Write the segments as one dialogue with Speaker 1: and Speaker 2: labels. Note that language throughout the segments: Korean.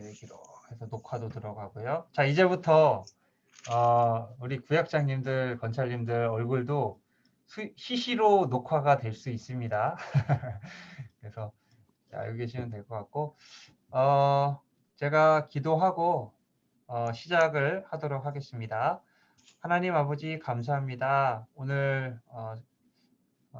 Speaker 1: 달기로 해서 녹화도 들어가고요. 자, 이제부터 우리 구역장님들, 건찰님들 얼굴도 시시로 녹화가 될 수 있습니다. 그래서 자, 여기 계시면 될 것 같고, 제가 기도하고 시작을 하도록 하겠습니다. 하나님 아버지 감사합니다. 오늘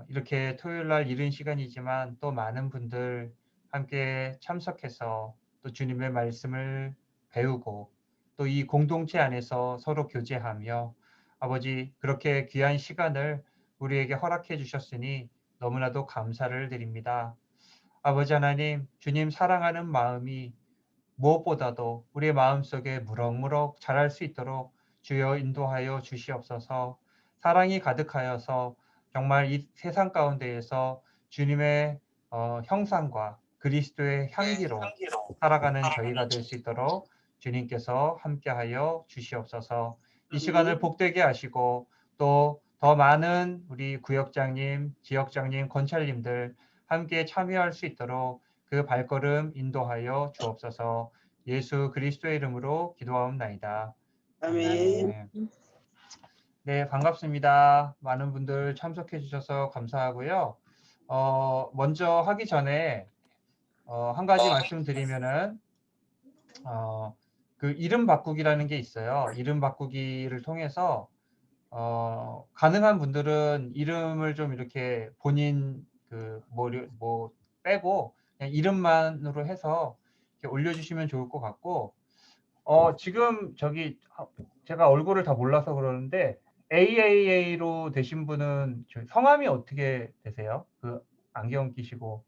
Speaker 1: 이렇게 토요일 날 이른 시간이지만 또 많은 분들 함께 참석해서 또 주님의 말씀을 배우고 또 이 공동체 안에서 서로 교제하며 아버지 그렇게 귀한 시간을 우리에게 허락해 주셨으니 너무나도 감사를 드립니다. 아버지 하나님, 주님 사랑하는 마음이 무엇보다도 우리의 마음속에 무럭무럭 자랄 수 있도록 주여 인도하여 주시옵소서. 사랑이 가득하여서 정말 이 세상 가운데에서 주님의 형상과 그리스도의 향기로 살아가는 저희가 될 수 있도록 주님께서 함께하여 주시옵소서. 이 시간을 복되게 하시고 또 더 많은 우리 구역장님, 지역장님, 건찰님들 함께 참여할 수 있도록 그 발걸음 인도하여 주옵소서. 예수 그리스도의 이름으로 기도하옵나이다.
Speaker 2: 아멘.
Speaker 1: 아멘. 네, 반갑습니다. 많은 분들 참석해 주셔서 감사하고요. 먼저 하기 전에 한 가지 말씀드리면은 그 이름 바꾸기라는 게 있어요. 이름 바꾸기를 통해서 가능한 분들은 이름을 좀 이렇게 본인 뭐 빼고 그냥 이름만으로 해서 이렇게 올려주시면 좋을 것 같고, 지금 제가 얼굴을 다 몰라서 그러는데 AAA로 되신 분은 성함이 어떻게 되세요? 그 안경 끼시고.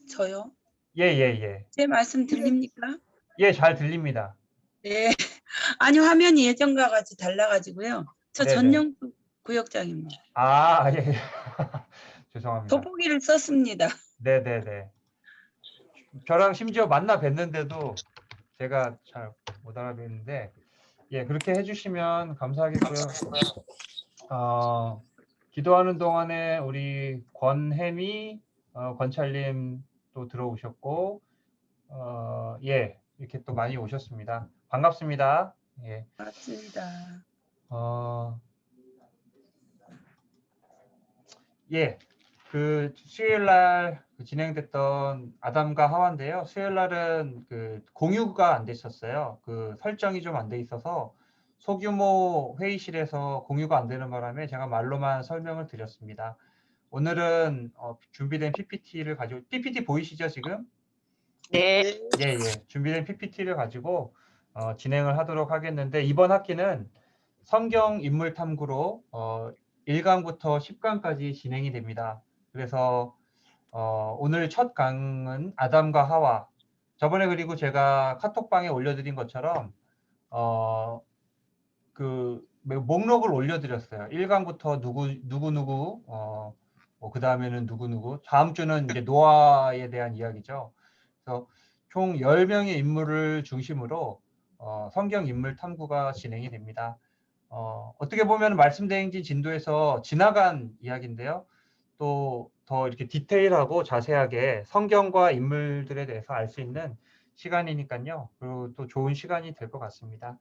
Speaker 2: 저요?
Speaker 1: 예.
Speaker 2: 제 말씀 들립니까?
Speaker 1: 예, 잘 들립니다.
Speaker 2: 네. 아니 화면이 예전과 같이 달라가지고요. 저
Speaker 1: 네네.
Speaker 2: 전영숙 구역장입니다.
Speaker 1: 예. 죄송합니다.
Speaker 2: 돋보기를 썼습니다.
Speaker 1: 네네네. 저랑 심지어 만나 뵀는데도 제가 잘 못 알아뵀는데, 예, 그렇게 해주시면 감사하겠고요. 기도하는 동안에 우리 권혜미 건찰님 또 들어오셨고, 예, 이렇게 또 많이 오셨습니다. 반갑습니다. 예,
Speaker 2: 맞습니다.
Speaker 1: 예, 그 수요일 날 진행됐던 아담과 하와인데요. 수요일 날은 그 공유가 안 됐었어요. 그 설정이 좀 안 돼 있어서 소규모 회의실에서 공유가 안 되는 바람에 제가 말로만 설명을 드렸습니다. 오늘은 준비된 PPT를 가지고, PPT 보이시죠 지금?
Speaker 2: 네.
Speaker 1: 예. 준비된 PPT를 가지고 진행을 하도록 하겠는데, 이번 학기는 성경 인물 탐구로 1강부터 10강까지 진행이 됩니다. 그래서 오늘 첫 강은 아담과 하와. 저번에 그리고 제가 카톡방에 올려드린 것처럼 그 목록을 올려드렸어요. 1강부터 누구 그 다음에는 누구 다음 주는 이제 노아에 대한 이야기죠. 그래서 총 10명의 인물을 중심으로 성경 인물 탐구가 진행이 됩니다. 어떻게 보면 말씀대행진 진도에서 지나간 이야기인데요. 또 더 이렇게 디테일하고 자세하게 성경과 인물들에 대해서 알 수 있는 시간이니까요. 그리고 또 좋은 시간이 될 것 같습니다.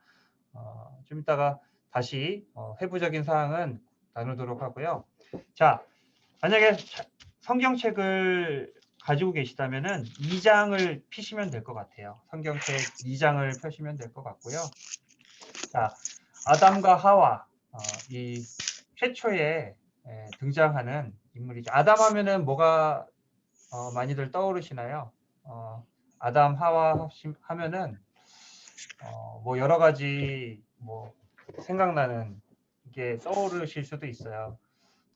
Speaker 1: 좀 이따가 다시 회부적인 사항은 나누도록 하고요. 자, 만약에 성경책을 가지고 계시다면은 2장을 피시면 될 것 같아요. 성경책 2장을 펴시면 될 것 같고요. 자, 아담과 하와, 이 최초에 등장하는 인물이죠. 아담 하면은 뭐가 많이들 떠오르시나요? 아담 하와 하면은 뭐 여러 가지 뭐 생각나는 게 떠오르실 수도 있어요.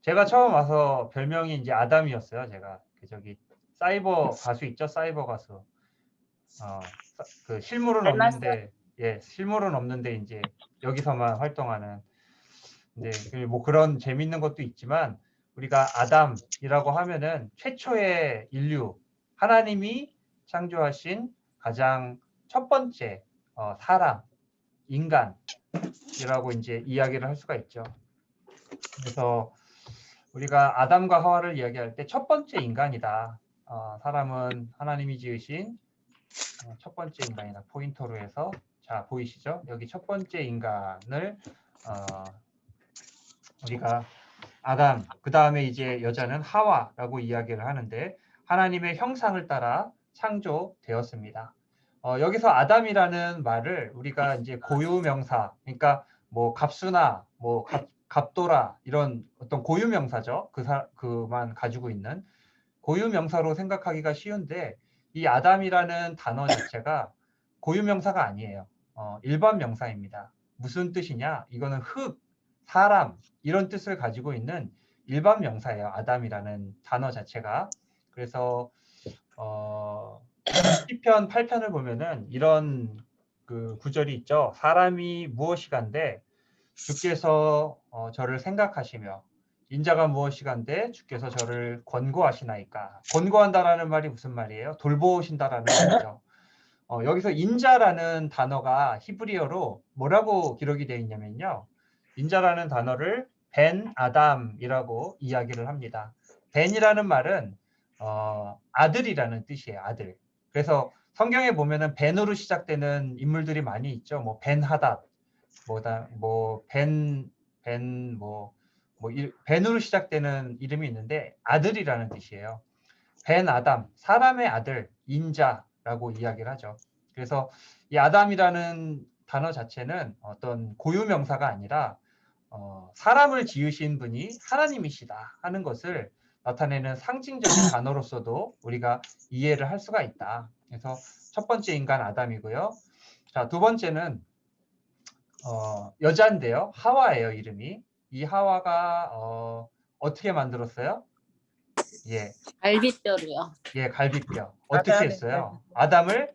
Speaker 1: 제가 처음 와서 별명이 이제 아담이었어요. 제가 사이버 가수 있죠? 사이버 가수. 그 실물은 없는데, 예, 실물은 없는데 이제 여기서만 활동하는. 네, 뭐 그런 재밌는 것도 있지만 우리가 아담이라고 하면은 최초의 인류, 하나님이 창조하신 가장 첫 번째 사람, 인간이라고 이제 이야기를 할 수가 있죠. 그래서 우리가 아담과 하와를 이야기할 때 첫 번째 인간이다. 사람은 하나님이 지으신 첫 번째 인간이다. 포인터로 해서 자 보이시죠? 여기 첫 번째 인간을 우리가 아담, 그 다음에 이제 여자는 하와라고 이야기를 하는데 하나님의 형상을 따라 창조되었습니다. 여기서 아담이라는 말을 우리가 이제 고유명사, 그러니까 뭐 갑수나 뭐 갑도라 이런 어떤 고유명사죠. 그만 가지고 있는 고유명사로 생각하기가 쉬운데 이 아담이라는 단어 자체가 고유명사가 아니에요. 일반 명사입니다. 무슨 뜻이냐? 이거는 흙, 사람 이런 뜻을 가지고 있는 일반 명사예요. 아담이라는 단어 자체가. 그래서 시편 8편을 보면은 이런 그 구절이 있죠. 사람이 무엇이간데 주께서 저를 생각하시며 인자가 무엇이간데 주께서 저를 권고하시나이까. 권고한다라는 말이 무슨 말이에요? 돌보신다라는 말이죠. 여기서 인자라는 단어가 히브리어로 뭐라고 기록이 되어 있냐면요. 인자라는 단어를 벤 아담이라고 이야기를 합니다. 벤이라는 말은 아들이라는 뜻이에요. 아들. 그래서 성경에 보면은 벤으로 시작되는 인물들이 많이 있죠. 뭐 벤하닷, 벤으로 시작되는 이름이 있는데 아들이라는 뜻이에요. 벤 아담, 사람의 아들, 인자라고 이야기를 하죠. 그래서 이 아담이라는 단어 자체는 어떤 고유명사가 아니라 사람을 지으신 분이 하나님이시다 하는 것을 나타내는 상징적인 단어로서도 우리가 이해를 할 수가 있다. 그래서 첫 번째 인간 아담이고요. 자, 두 번째는 여자인데요. 하와예요, 이름이. 이 하와가 어떻게 만들었어요? 예,
Speaker 3: 갈비뼈로요.
Speaker 1: 예, 갈비뼈. 어떻게 했어요? 아담을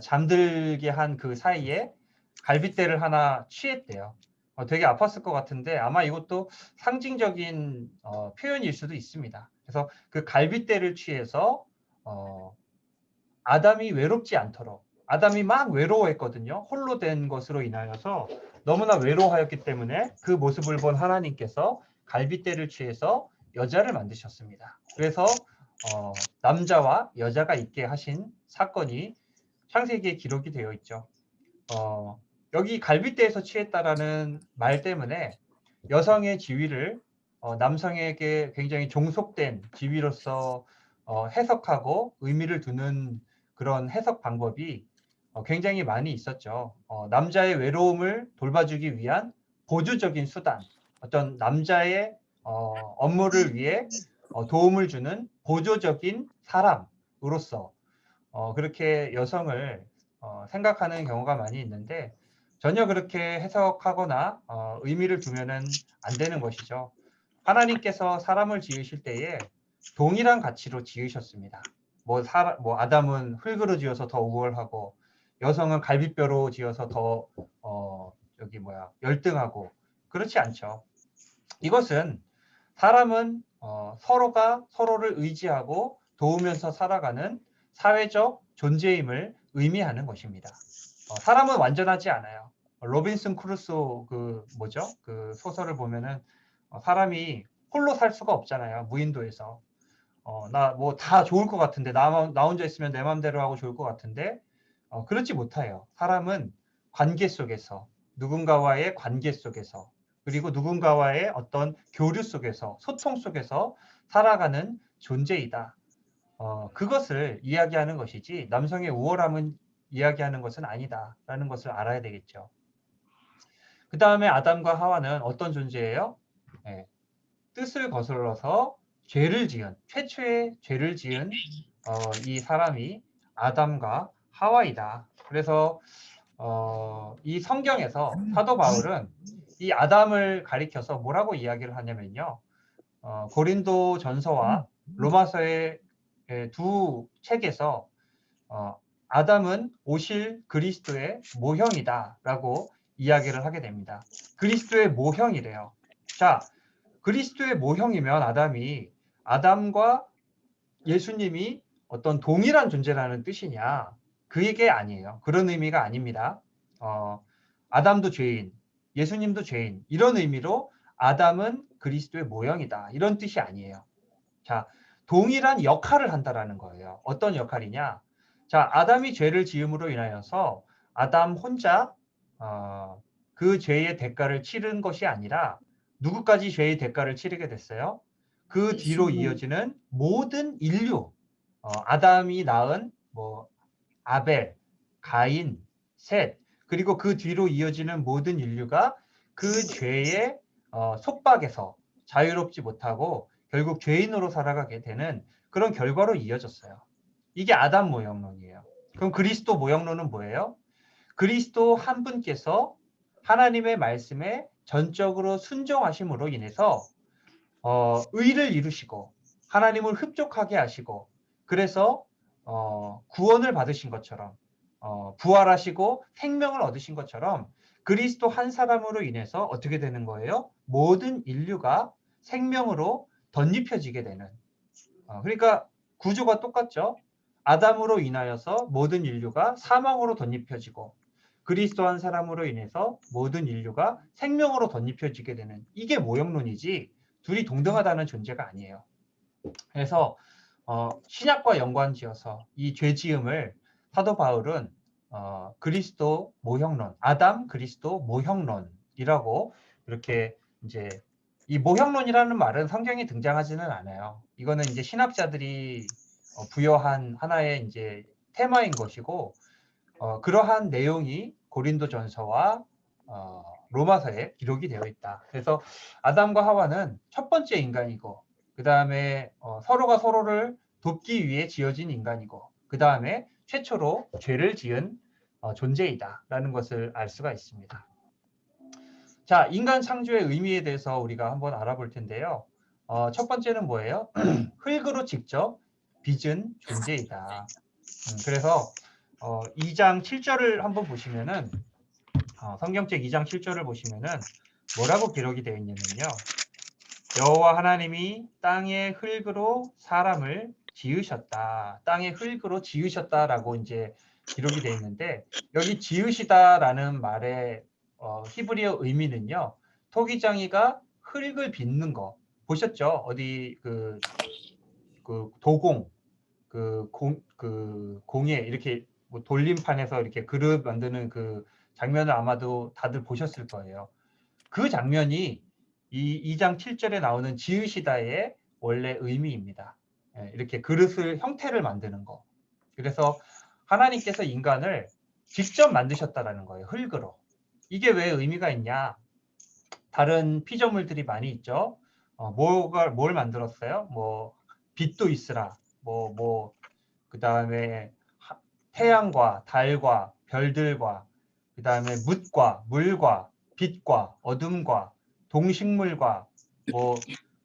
Speaker 1: 잠들게 한 그 사이에 갈비뼈를 하나 취했대요. 되게 아팠을 것 같은데 아마 이것도 상징적인 표현일 수도 있습니다. 그래서 그 갈비뼈를 취해서 아담이 외롭지 않도록 아담이 막 외로워했거든요. 홀로 된 것으로 인하여서 너무나 외로워하였기 때문에 그 모습을 본 하나님께서 갈비뼈를 취해서 여자를 만드셨습니다. 그래서 남자와 여자가 있게 하신 사건이 창세기에 기록이 되어 있죠. 여기 갈비뼈에서 취했다라는 말 때문에 여성의 지위를 남성에게 굉장히 종속된 지위로서 해석하고 의미를 두는 그런 해석 방법이 굉장히 많이 있었죠. 남자의 외로움을 돌봐주기 위한 보조적인 수단, 어떤 남자의 업무를 위해 도움을 주는 보조적인 사람으로서 그렇게 여성을 생각하는 경우가 많이 있는데 전혀 그렇게 해석하거나 의미를 두면은 안 되는 것이죠. 하나님께서 사람을 지으실 때에 동일한 가치로 지으셨습니다. 뭐 아담은 흙으로 지어서 더 우월하고 여성은 갈비뼈로 지어서 더 열등하고 그렇지 않죠. 이것은 사람은 서로가 서로를 의지하고 도우면서 살아가는 사회적 존재임을 의미하는 것입니다. 사람은 완전하지 않아요. 로빈슨 크루소 그 소설을 보면은 사람이 홀로 살 수가 없잖아요. 무인도에서. 나 뭐 다 좋을 것 같은데 나 혼자 있으면 내 마음대로 하고 좋을 것 같은데 그렇지 못해요. 사람은 관계 속에서 누군가와의 관계 속에서 그리고 누군가와의 어떤 교류 속에서 소통 속에서 살아가는 존재이다. 그것을 이야기하는 것이지 남성의 우월함은 이야기하는 것은 아니다라는 것을 알아야 되겠죠. 그 다음에 아담과 하와는 어떤 존재예요? 네. 뜻을 거슬러서 최초의 죄를 지은 이 사람이 아담과 하와이다. 그래서 이 성경에서 사도 바울은 이 아담을 가리켜서 뭐라고 이야기를 하냐면요. 고린도 전서와 로마서의 두 책에서 아담은 오실 그리스도의 모형이다라고 이야기를 하게 됩니다. 그리스도의 모형이래요. 자, 그리스도의 모형이면 아담과 예수님이 어떤 동일한 존재라는 뜻이냐? 그게 아니에요. 그런 의미가 아닙니다. 아담도 죄인, 예수님도 죄인 이런 의미로 아담은 그리스도의 모형이다 이런 뜻이 아니에요. 자, 동일한 역할을 한다라는 거예요. 어떤 역할이냐? 자, 아담이 죄를 지음으로 인하여서 아담 혼자 그 죄의 대가를 치른 것이 아니라 누구까지 죄의 대가를 치르게 됐어요? 그 뒤로
Speaker 2: 예수님.
Speaker 1: 이어지는 모든 인류, 아담이 낳은 뭐 아벨, 가인, 셋, 그리고 그 뒤로 이어지는 모든 인류가 그 죄의 속박에서 자유롭지 못하고 결국 죄인으로 살아가게 되는 그런 결과로 이어졌어요. 이게 아담 모형론이에요. 그럼 그리스도 모형론은 뭐예요? 그리스도 한 분께서 하나님의 말씀에 전적으로 순종하심으로 인해서 의를 이루시고 하나님을 흡족하게 하시고 그래서 구원을 받으신 것처럼 부활하시고 생명을 얻으신 것처럼 그리스도 한 사람으로 인해서 어떻게 되는 거예요? 모든 인류가 생명으로 덧입혀지게 되는 그러니까 구조가 똑같죠. 아담으로 인하여서 모든 인류가 사망으로 덧입혀지고 그리스도 한 사람으로 인해서 모든 인류가 생명으로 덧입혀지게 되는 이게 모형론이지 둘이 동등하다는 존재가 아니에요. 그래서 신약과 연관지어서 이 죄지음을 사도 바울은 그리스도 모형론, 아담 그리스도 모형론이라고 이렇게 이제 이 모형론이라는 말은 성경에 등장하지는 않아요. 이거는 이제 신학자들이 부여한 하나의 이제 테마인 것이고 그러한 내용이 고린도전서와 로마서에 기록이 되어 있다. 그래서 아담과 하와는 첫 번째 인간이고 그 다음에 서로가 서로를 돕기 위해 지어진 인간이고 그 다음에 최초로 죄를 지은 존재이다라는 것을 알 수가 있습니다. 자, 인간 창조의 의미에 대해서 우리가 한번 알아볼 텐데요. 첫 번째는 뭐예요? 흙으로 직접 빚은 존재이다. 그래서 2장 7절을 한번 보시면은 성경책 2장 7절을 보시면은 뭐라고 기록이 되어 있냐면요. 여호와 하나님이 땅의 흙으로 사람을 지으셨다. 땅의 흙으로 지으셨다라고 이제 기록이 되어 있는데 여기 지으시다라는 말의 히브리어 의미는요. 토기장이가 흙을 빚는 거 보셨죠? 어디 그 도공 공에 이렇게 뭐 돌림판에서 이렇게 그릇 만드는 그 장면을 아마도 다들 보셨을 거예요. 그 장면이 이 2장 7절에 나오는 지으시다의 원래 의미입니다. 이렇게 그릇을 형태를 만드는 거. 그래서 하나님께서 인간을 직접 만드셨다라는 거예요. 흙으로. 이게 왜 의미가 있냐? 다른 피조물들이 많이 있죠. 뭘 만들었어요? 뭐 빛도 있으라. 그 다음에 태양과 달과 별들과 그 다음에 묻과 물과 빛과 어둠과 동식물과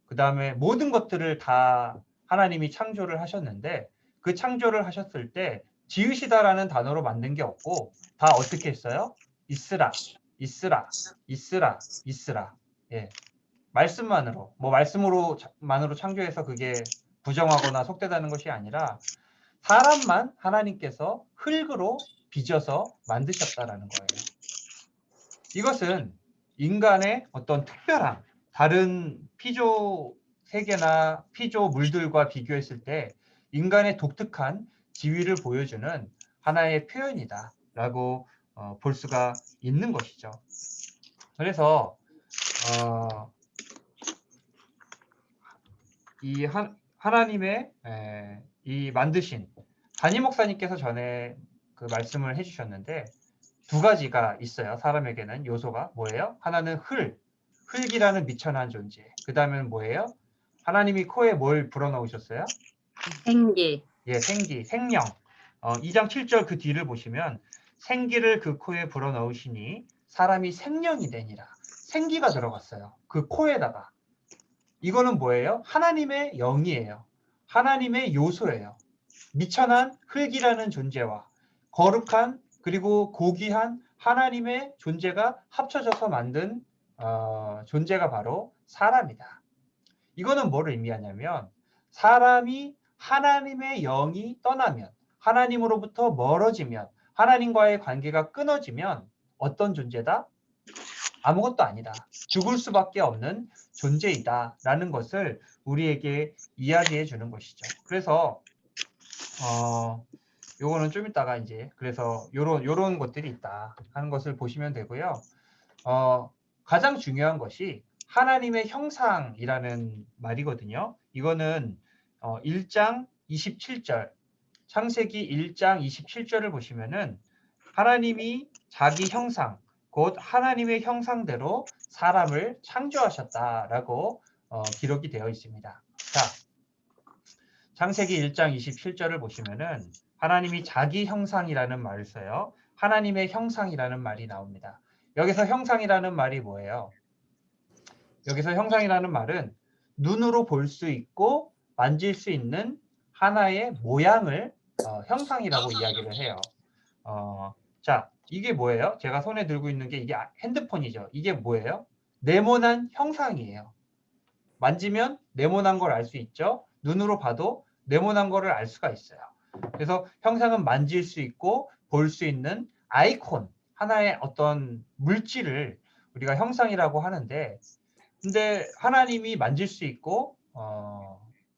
Speaker 1: 그 다음에 모든 것들을 다 하나님이 창조를 하셨는데 그 창조를 하셨을 때 지으시다라는 단어로 만든 게 없고 다 어떻게 했어요? 있으라, 있으라, 있으라, 있으라. 예. 말씀만으로 말씀으로만으로 창조해서 그게 부정하거나 속되다는 것이 아니라 사람만 하나님께서 흙으로 빚어서 만드셨다라는 거예요. 이것은 인간의 어떤 특별함, 다른 피조 세계나 피조 물들과 비교했을 때 인간의 독특한 지위를 보여주는 하나의 표현이다라고 볼 수가 있는 것이죠. 그래서 이 하나님의 이 만드신 담임 목사님께서 전에 그 말씀을 해주셨는데 두 가지가 있어요. 사람에게는 요소가 뭐예요? 하나는 흙이라는 미천한 존재. 그 다음에는 뭐예요? 하나님이 코에 뭘 불어넣으셨어요?
Speaker 3: 생기.
Speaker 1: 예, 생기, 생명. 2장 7절 그 뒤를 보시면 생기를 그 코에 불어넣으시니 사람이 생명이 되니라. 생기가 들어갔어요. 그 코에다가. 이거는 뭐예요? 하나님의 영이에요. 하나님의 요소예요. 미천한 흙이라는 존재와 거룩한 그리고 고귀한 하나님의 존재가 합쳐져서 만든 존재가 바로 사람이다. 이거는 뭘 의미하냐면 사람이 하나님의 영이 떠나면 하나님으로부터 멀어지면 하나님과의 관계가 끊어지면 어떤 존재다? 아무것도 아니다. 죽을 수밖에 없는 존재이다라는 것을 우리에게 이야기해 주는 것이죠. 그래서 요거는 좀 이따가 이제 그래서 요런 것들이 있다 하는 것을 보시면 되고요. 가장 중요한 것이 하나님의 형상이라는 말이거든요. 이거는 1장 27절, 창세기 1장 27절을 보시면은 하나님이 자기 형상, 곧 하나님의 형상대로 사람을 창조하셨다라고 기록이 되어 있습니다. 자, 창세기 1장 27절을 보시면은 하나님이 자기 형상이라는 말을 써요. 하나님의 형상이라는 말이 나옵니다. 여기서 형상이라는 말이 뭐예요? 여기서 형상이라는 말은 눈으로 볼 수 있고 만질 수 있는 하나의 모양을 형상이라고 이야기를 해요. 자, 이게 뭐예요? 제가 손에 들고 있는 게 이게 핸드폰이죠. 이게 뭐예요? 네모난 형상이에요. 만지면 네모난 걸 알 수 있죠. 눈으로 봐도 네모난 거를 알 수가 있어요. 그래서 형상은 만질 수 있고 볼 수 있는 아이콘, 하나의 어떤 물질을 우리가 형상이라고 하는데, 근데 하나님이 만질 수 있고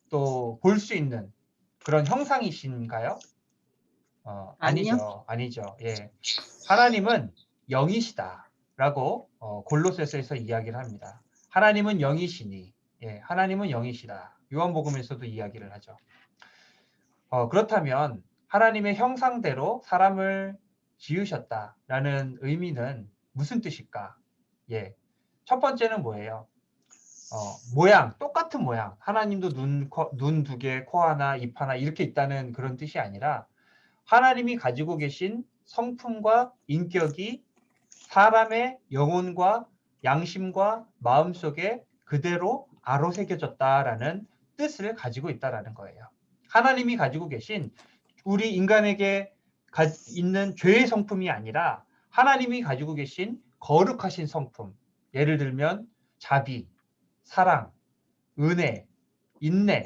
Speaker 1: 또 볼 수 있는 그런 형상이신가요?
Speaker 2: 아니요.
Speaker 1: 아니죠. 아니죠. 예. 하나님은 영이시다라고 골로새서에서 이야기를 합니다. 하나님은 영이시니, 예, 하나님은 영이시다. 요한복음에서도 이야기를 하죠. 그렇다면 하나님의 형상대로 사람을 지으셨다라는 의미는 무슨 뜻일까? 예. 첫 번째는 뭐예요? 모양, 똑같은 모양. 하나님도 눈 두 개, 코 하나, 입 하나 이렇게 있다는 그런 뜻이 아니라 하나님이 가지고 계신 성품과 인격이 사람의 영혼과 양심과 마음속에 그대로 아로새겨졌다라는 뜻을 가지고 있다라는 거예요. 하나님이 가지고 계신 우리 인간에게 있는 죄의 성품이 아니라 하나님이 가지고 계신 거룩하신 성품. 예를 들면 자비, 사랑, 은혜, 인내,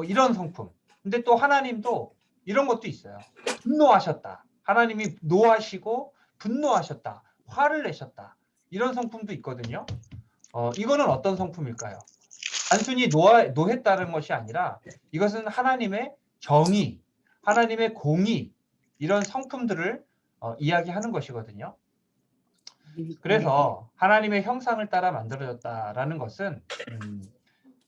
Speaker 1: 이런 성품. 근데 또 하나님도 이런 것도 있어요. 분노하셨다. 하나님이 노하시고 분노하셨다. 화를 내셨다. 이런 성품도 있거든요. 이거는 어떤 성품일까요? 단순히 노했다는 것이 아니라 이것은 하나님의 정의, 하나님의 공의 이런 성품들을 이야기하는 것이거든요. 그래서 하나님의 형상을 따라 만들어졌다라는 것은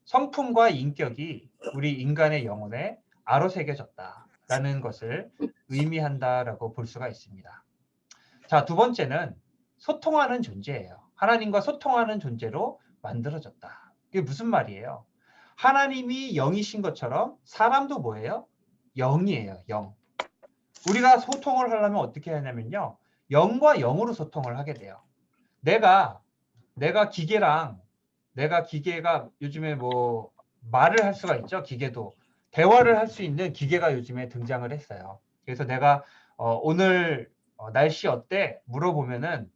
Speaker 1: 성품과 인격이 우리 인간의 영혼에 아로새겨졌다라는 것을 의미한다라고 볼 수가 있습니다. 자, 두 번째는 소통하는 존재예요. 하나님과 소통하는 존재로 만들어졌다. 이게 무슨 말이에요? 하나님이 영이신 것처럼 사람도 뭐예요? 영이에요, 영. 우리가 소통을 하려면 어떻게 하냐면요. 영과 영으로 소통을 하게 돼요. 내가 기계가 요즘에 뭐 말을 할 수가 있죠. 기계도 대화를 할 수 있는 기계가 요즘에 등장을 했어요. 그래서 내가 오늘 날씨 어때? 물어보면은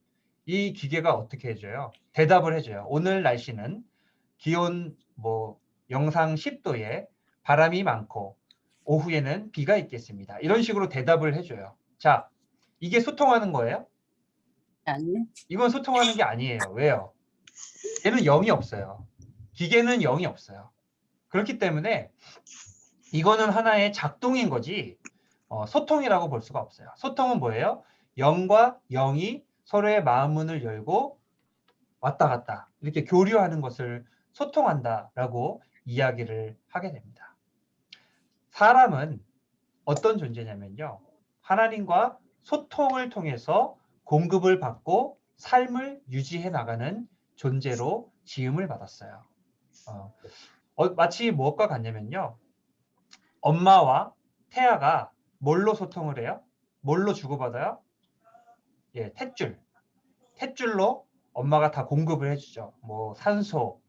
Speaker 1: 이 기계가 어떻게 해줘요? 대답을 해줘요. 오늘 날씨는 기온 뭐 영상 10도에 바람이 많고 오후에는 비가 있겠습니다. 이런 식으로 대답을 해줘요. 자, 이게 소통하는 거예요?
Speaker 2: 아니요.
Speaker 1: 이건 소통하는 게 아니에요. 왜요? 얘는 0이 없어요. 기계는 0이 없어요. 그렇기 때문에 이거는 하나의 작동인 거지 소통이라고 볼 수가 없어요. 소통은 뭐예요? 0과 0이 서로의 마음 문을 열고 왔다 갔다 이렇게 교류하는 것을 소통한다라고 이야기를 하게 됩니다. 사람은 어떤 존재냐면요. 하나님과 소통을 통해서 공급을 받고 삶을 유지해 나가는 존재로 지음을 받았어요. 마치 무엇과 같냐면요. 엄마와 태아가 뭘로 소통을 해요? 뭘로 주고받아요? 예, 탯줄. 탯줄로 엄마가 다 공급을 해주죠. 뭐 산소,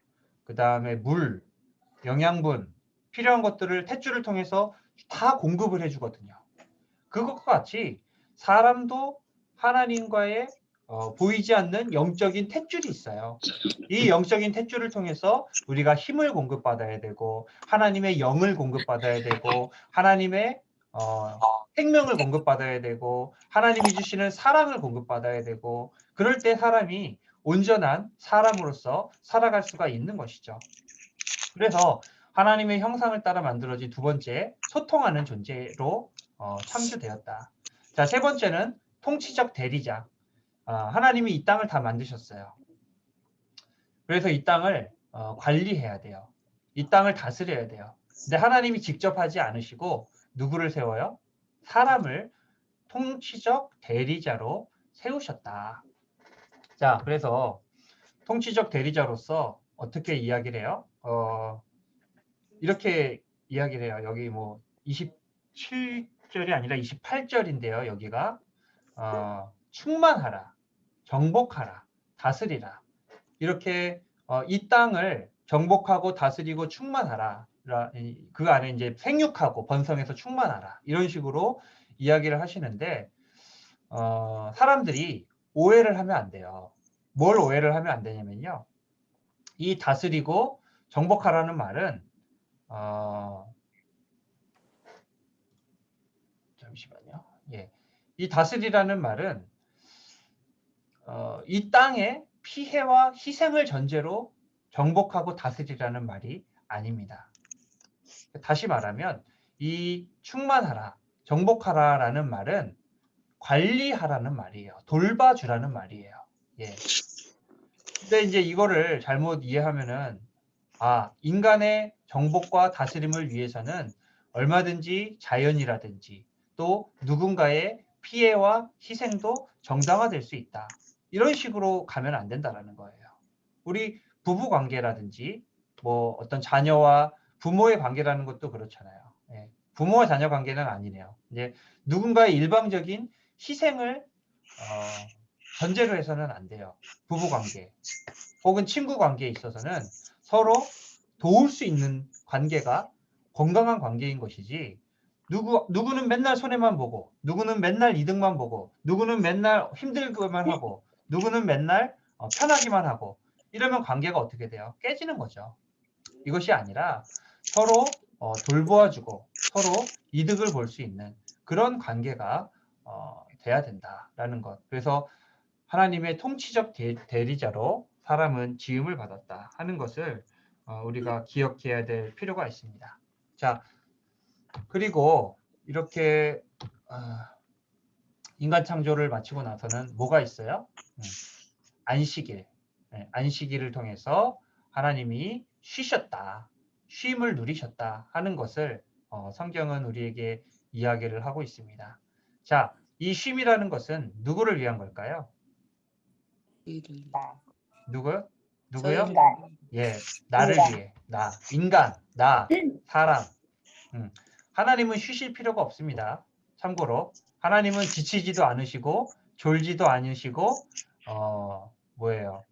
Speaker 1: 그 다음에 물, 영양분, 필요한 것들을 탯줄을 통해서 다 공급을 해주거든요. 그것과 같이 사람도 하나님과의 보이지 않는 영적인 탯줄이 있어요. 이 영적인 탯줄을 통해서 우리가 힘을 공급받아야 되고 하나님의 영을 공급받아야 되고 하나님의 생명을 공급받아야 되고 하나님이 주시는 사랑을 공급받아야 되고 그럴 때 사람이 온전한 사람으로서 살아갈 수가 있는 것이죠. 그래서 하나님의 형상을 따라 만들어진 두 번째 소통하는 존재로 창조되었다. 자, 세 번째는 통치적 대리자. 하나님이 이 땅을 다 만드셨어요. 그래서 이 땅을 관리해야 돼요. 이 땅을 다스려야 돼요. 근데 하나님이 직접 하지 않으시고 누구를 세워요? 사람을 통치적 대리자로 세우셨다. 자, 그래서 통치적 대리자로서 어떻게 이야기를 해요? 이렇게 이야기를 해요. 여기 뭐 27절이 아니라 28절인데요. 여기가 충만하라, 정복하라, 다스리라. 이렇게 이 땅을 정복하고 다스리고 충만하라. 그 안에 이제 생육하고 번성해서 충만하라. 이런 식으로 이야기를 하시는데 사람들이 오해를 하면 안 돼요. 뭘 오해를 하면 안 되냐면요. 이 다스리고 정복하라는 말은 잠시만요. 예. 이 다스리라는 말은 이 땅의 피해와 희생을 전제로 정복하고 다스리라는 말이 아닙니다. 다시 말하면 이 충만하라, 정복하라라는 말은 관리하라는 말이에요. 돌봐주라는 말이에요. 예. 근데 이제 이거를 잘못 이해하면은 인간의 정복과 다스림을 위해서는 얼마든지 자연이라든지 또 누군가의 피해와 희생도 정당화될 수 있다. 이런 식으로 가면 안 된다라는 거예요. 우리 부부 관계라든지 뭐 어떤 자녀와 부모의 관계라는 것도 그렇잖아요. 예. 부모와 자녀 관계는 아니네요. 이제 누군가의 일방적인 희생을 전제로 해서는 안 돼요. 부부 관계 혹은 친구 관계에 있어서는 서로 도울 수 있는 관계가 건강한 관계인 것이지 누구는 맨날 손해만 보고 누구는 맨날 이득만 보고 누구는 맨날 힘들기만 하고 누구는 맨날 편하기만 하고 이러면 관계가 어떻게 돼요? 깨지는 거죠. 이것이 아니라 서로 돌보아주고 서로 이득을 볼 수 있는 그런 관계가 돼야 된다라는 것. 그래서 하나님의 통치적 대리자로 사람은 지음을 받았다 하는 것을 우리가 기억해야 될 필요가 있습니다. 자, 그리고 이렇게 인간 창조를 마치고 나서는 뭐가 있어요? 안식일. 안식일을 통해서 하나님이 쉬셨다. 쉼을 누리셨다 하는 것을 성경은 우리에게 이야기를 하고 있습니다. 자, 이 쉼이라는 것은 누구를 위한 걸까요? 누구요? 누구요? 예, 나를 위해. 나, 인간, 나, 사람. 하나님은 쉬실 필요가 없습니다. 참고로 하나님은 지치지도 않으시고 졸지도 않으시고 뭐예요?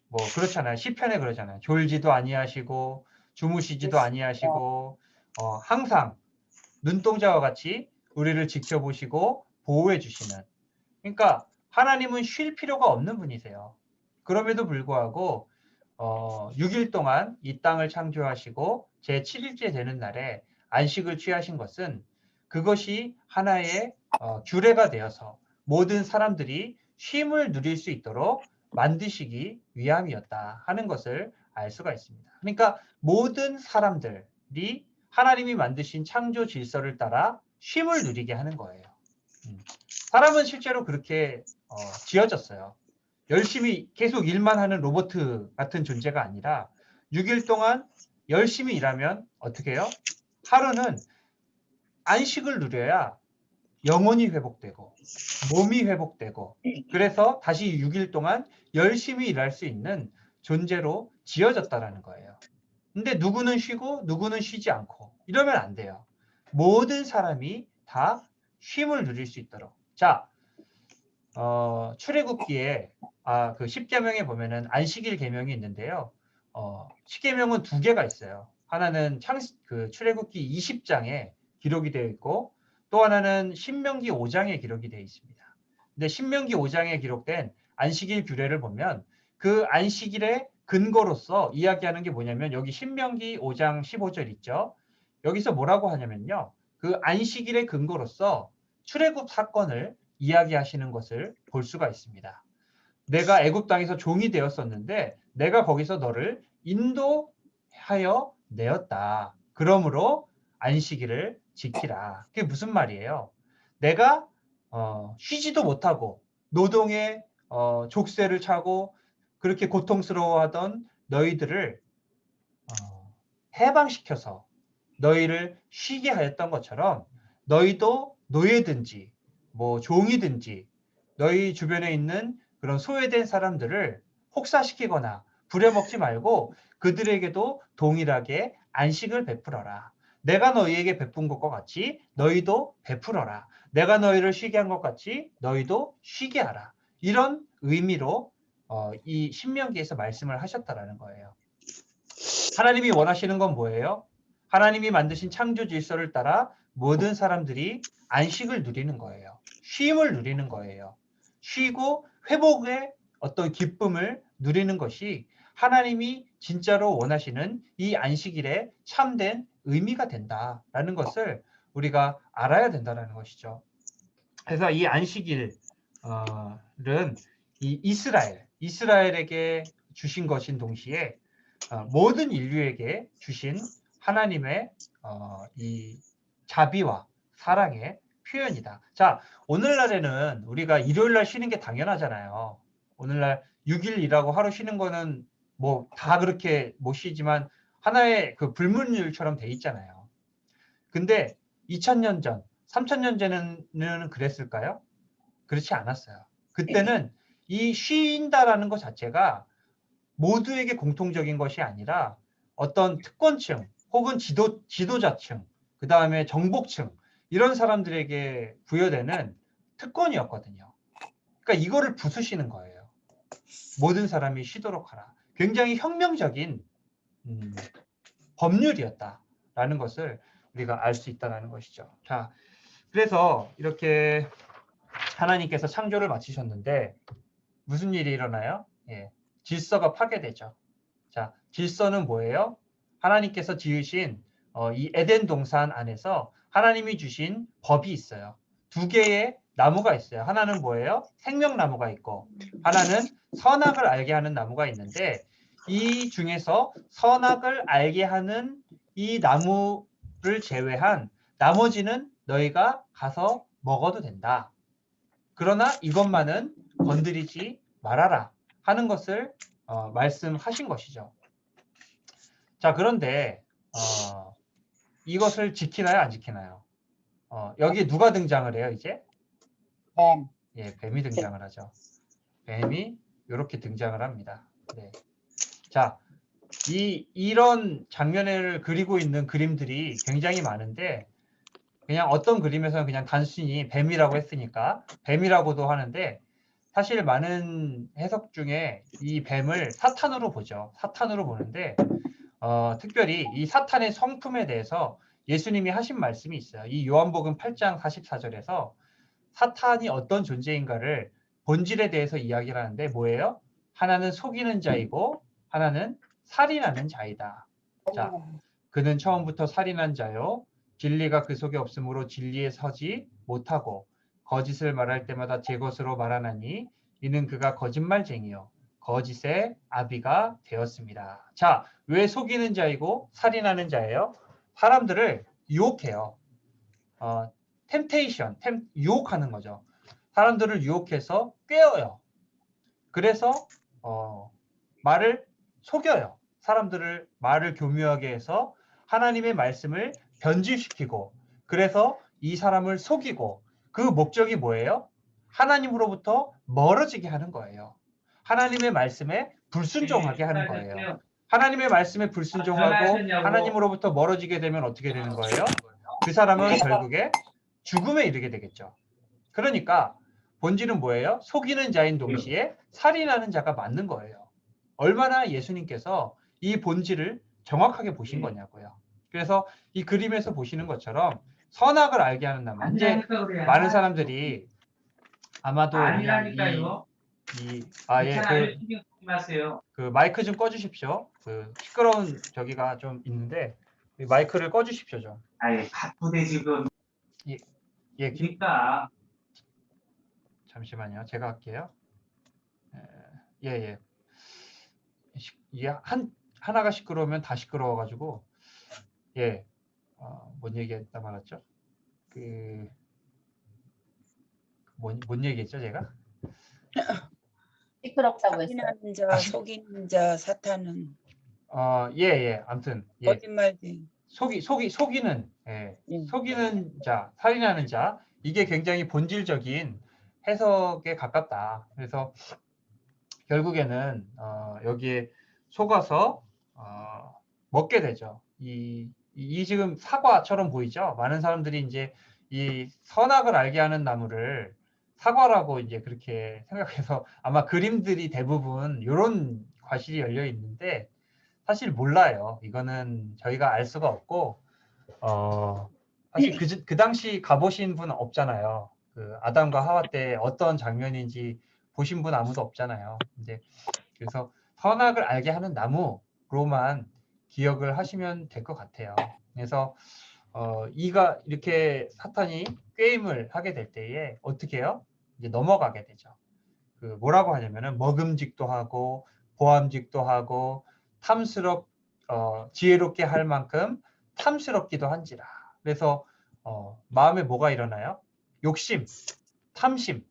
Speaker 1: 뭐 그렇잖아요. 시편에 그러잖아요. 졸지도 아니하시고 주무시지도 아니하시고 항상 눈동자와 같이 우리를 지켜보시고 보호해 주시는. 그러니까 하나님은 쉴 필요가 없는 분이세요. 그럼에도 불구하고 6일 동안 이 땅을 창조하시고 제7일째 되는 날에 안식을 취하신 것은 그것이 하나의 규례가 되어서 모든 사람들이 쉼을 누릴 수 있도록 만드시기 위함이었다 하는 것을 알 수가 있습니다. 그러니까 모든 사람들이 하나님이 만드신 창조 질서를 따라 쉼을 누리게 하는 거예요. 사람은 실제로 그렇게 지어졌어요. 열심히 계속 일만 하는 로봇 같은 존재가 아니라 6일 동안 열심히 일하면 어떻게 해요? 하루는 안식을 누려야 영혼이 회복되고 몸이 회복되고 그래서 다시 6일 동안 열심히 일할 수 있는 존재로 지어졌다라는 거예요. 근데 누구는 쉬고 누구는 쉬지 않고 이러면 안 돼요. 모든 사람이 다 쉼을 누릴 수 있도록. 자, 출애굽기에 그 10계명에 보면은 안식일 계명이 있는데요. 10계명은 두 개가 있어요. 하나는 출애굽기 20장에 기록이 되어 있고 또 하나는 신명기 5장에 기록이 되어 있습니다. 근데 신명기 5장에 기록된 안식일 규례를 보면 그 안식일의 근거로서 이야기하는 게 뭐냐면 여기 신명기 5장 15절 있죠. 여기서 뭐라고 하냐면요. 그 안식일의 근거로서 출애굽 사건을 이야기하시는 것을 볼 수가 있습니다. 내가 애굽 땅에서 종이 되었었는데 내가 거기서 너를 인도하여 내었다. 그러므로 안식일을 지키라. 그게 무슨 말이에요? 내가 쉬지도 못하고 노동의 족쇄를 차고 그렇게 고통스러워하던 너희들을 해방시켜서 너희를 쉬게 하였던 것처럼 너희도 노예든지 뭐 종이든지 너희 주변에 있는 그런 소외된 사람들을 혹사시키거나 부려먹지 말고 그들에게도 동일하게 안식을 베풀어라. 내가 너희에게 베푼 것과 같이 너희도 베풀어라. 내가 너희를 쉬게 한 것 같이 너희도 쉬게 하라. 이런 의미로 이 신명기에서 말씀을 하셨다라는 거예요. 하나님이 원하시는 건 뭐예요? 하나님이 만드신 창조 질서를 따라 모든 사람들이 안식을 누리는 거예요. 쉼을 누리는 거예요. 쉬고 회복의 어떤 기쁨을 누리는 것이 하나님이 진짜로 원하시는 이 안식일의 참된 의미가 된다라는 것을 우리가 알아야 된다는 것이죠. 그래서 이 안식일은 이 이스라엘에게 주신 것인 동시에 모든 인류에게 주신 하나님의 이 자비와 사랑의 표현이다. 자, 오늘날에는 우리가 일요일날 쉬는 게 당연하잖아요. 오늘날 6일 일하고 하루 쉬는 거는 뭐 다 그렇게 못 쉬지만 하나의 그 불문율처럼 돼 있잖아요. 근데 2000년 전, 3000년 전에는 그랬을까요? 그렇지 않았어요. 그때는 이 쉰다라는 것 자체가 모두에게 공통적인 것이 아니라 어떤 특권층 혹은 지도자층, 그 다음에 정복층 이런 사람들에게 부여되는 특권이었거든요. 그러니까 이거를 부수시는 거예요. 모든 사람이 쉬도록 하라. 굉장히 혁명적인 법률이었다라는 것을 우리가 알 수 있다는 것이죠. 자, 그래서 이렇게 하나님께서 창조를 마치셨는데 무슨 일이 일어나요? 예, 질서가 파괴되죠. 자, 질서는 뭐예요? 하나님께서 지으신 이 에덴 동산 안에서 하나님이 주신 법이 있어요. 두 개의 나무가 있어요. 하나는 뭐예요? 생명나무가 있고 하나는 선악을 알게 하는 나무가 있는데 이 중에서 선악을 알게 하는 이 나무를 제외한 나머지는 너희가 가서 먹어도 된다. 그러나 이것만은 건드리지 말아라 하는 것을 말씀하신 것이죠. 자, 그런데 이것을 지키나요, 안 지키나요? 여기에 누가 등장을 해요, 이제?
Speaker 2: 뱀.
Speaker 1: 예, 뱀이 등장을 하죠. 뱀이 이렇게 등장을 합니다. 네. 자, 이런 장면을 그리고 있는 그림들이 굉장히 많은데 그냥 어떤 그림에서는 그냥 단순히 뱀이라고 했으니까 뱀이라고도 하는데 사실 많은 해석 중에 이 뱀을 사탄으로 보죠. 사탄으로 보는데 특별히 이 사탄의 성품에 대해서 예수님이 하신 말씀이 있어요. 이 요한복음 8장 44절에서 사탄이 어떤 존재인가를 본질에 대해서 이야기를 하는데 뭐예요? 하나는 속이는 자이고 하나는 살인하는 자이다. 자, 그는 처음부터 살인한 자요. 진리가 그 속에 없으므로 진리에 서지 못하고 거짓을 말할 때마다 제 것으로 말하나니 이는 그가 거짓말쟁이요. 거짓의 아비가 되었습니다. 자, 왜 속이는 자이고 살인하는 자예요? 사람들을 유혹해요. 템테이션, 유혹하는 거죠. 사람들을 유혹해서 꿰어요. 그래서 말을 속여요. 사람들을 말을 교묘하게 해서 하나님의 말씀을 변질시키고 그래서 이 사람을 속이고 그 목적이 뭐예요? 하나님으로부터 멀어지게 하는 거예요. 하나님의 말씀에 불순종하게 하는 거예요. 하나님의 말씀에 불순종하고 하나님으로부터 멀어지게 되면 어떻게 되는 거예요? 그 사람은 결국에 죽음에 이르게 되겠죠. 그러니까 본질은 뭐예요? 속이는 자인 동시에 살인하는 자가 맞는 거예요. 얼마나 예수님께서 이 본질을 정확하게 보신 거냐고요. 그래서 이 그림에서 보시는 것처럼 선악을 알게 하는 나무. 이제 많은 사람들이 아마도 그냥 그 마이크 좀 꺼주십시오. 그 시끄러운 저기가 좀 있는데 마이크를 꺼주십시오 좀.
Speaker 3: 아예 바쁘대 지금.
Speaker 1: 예,
Speaker 3: 그러니까
Speaker 1: 잠시만요. 제가 할게요. 예. 하나가 시끄러우면 다 시끄러워가지고 예. 뭔 얘기했다 말았죠? 뭔 얘기했죠, 제가?
Speaker 4: 시끄럽다고 했어요.
Speaker 2: 살인하는 자, 속이는 자, 사탄은
Speaker 1: 예. 아무튼 예.
Speaker 2: 거짓말쟁이.
Speaker 1: 속이는
Speaker 2: 예.
Speaker 1: 속이는 자, 살인하는 자, 이게 굉장히 본질적인 해석에 가깝다. 그래서 결국에는 여기에 속아서 먹게 되죠. 이 지금 사과처럼 보이죠? 많은 사람들이 이제 이 선악을 알게 하는 나무를 사과라고 이제 그렇게 생각해서 아마 그림들이 대부분 이런 과실이 열려 있는데 사실 몰라요. 이거는 저희가 알 수가 없고 사실 그 당시 가보신 분 없잖아요. 그 아담과 하와 때 어떤 장면인지 보신 분 아무도 없잖아요. 이제 그래서 선악을 알게 하는 나무로만 기억을 하시면 될 것 같아요. 그래서 이가 이렇게 사탄이 꾀임을 하게 될 때에 어떻게 해요? 이제 넘어가게 되죠. 그 뭐라고 하냐면은 먹음직도 하고 보암직도 하고 지혜롭게 할 만큼 탐스럽기도 한지라. 그래서 마음에 뭐가 일어나요? 욕심, 탐심.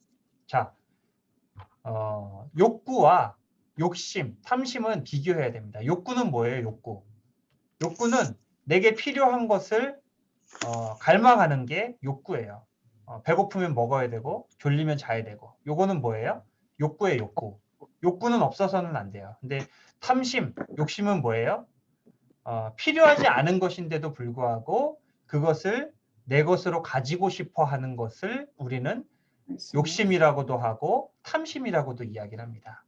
Speaker 1: 자, 욕구와 욕심, 탐심은 비교해야 됩니다. 욕구는 뭐예요? 욕구는 내게 필요한 것을 갈망하는 게 욕구예요. 배고프면 먹어야 되고 졸리면 자야 되고. 요거는 뭐예요? 욕구예요, 욕구. 욕구는 없어서는 안 돼요. 근데 탐심, 욕심은 뭐예요? 필요하지 않은 것인데도 불구하고 그것을 내 것으로 가지고 싶어 하는 것을 우리는 욕심이라고도 하고 탐심이라고도 이야기를 합니다.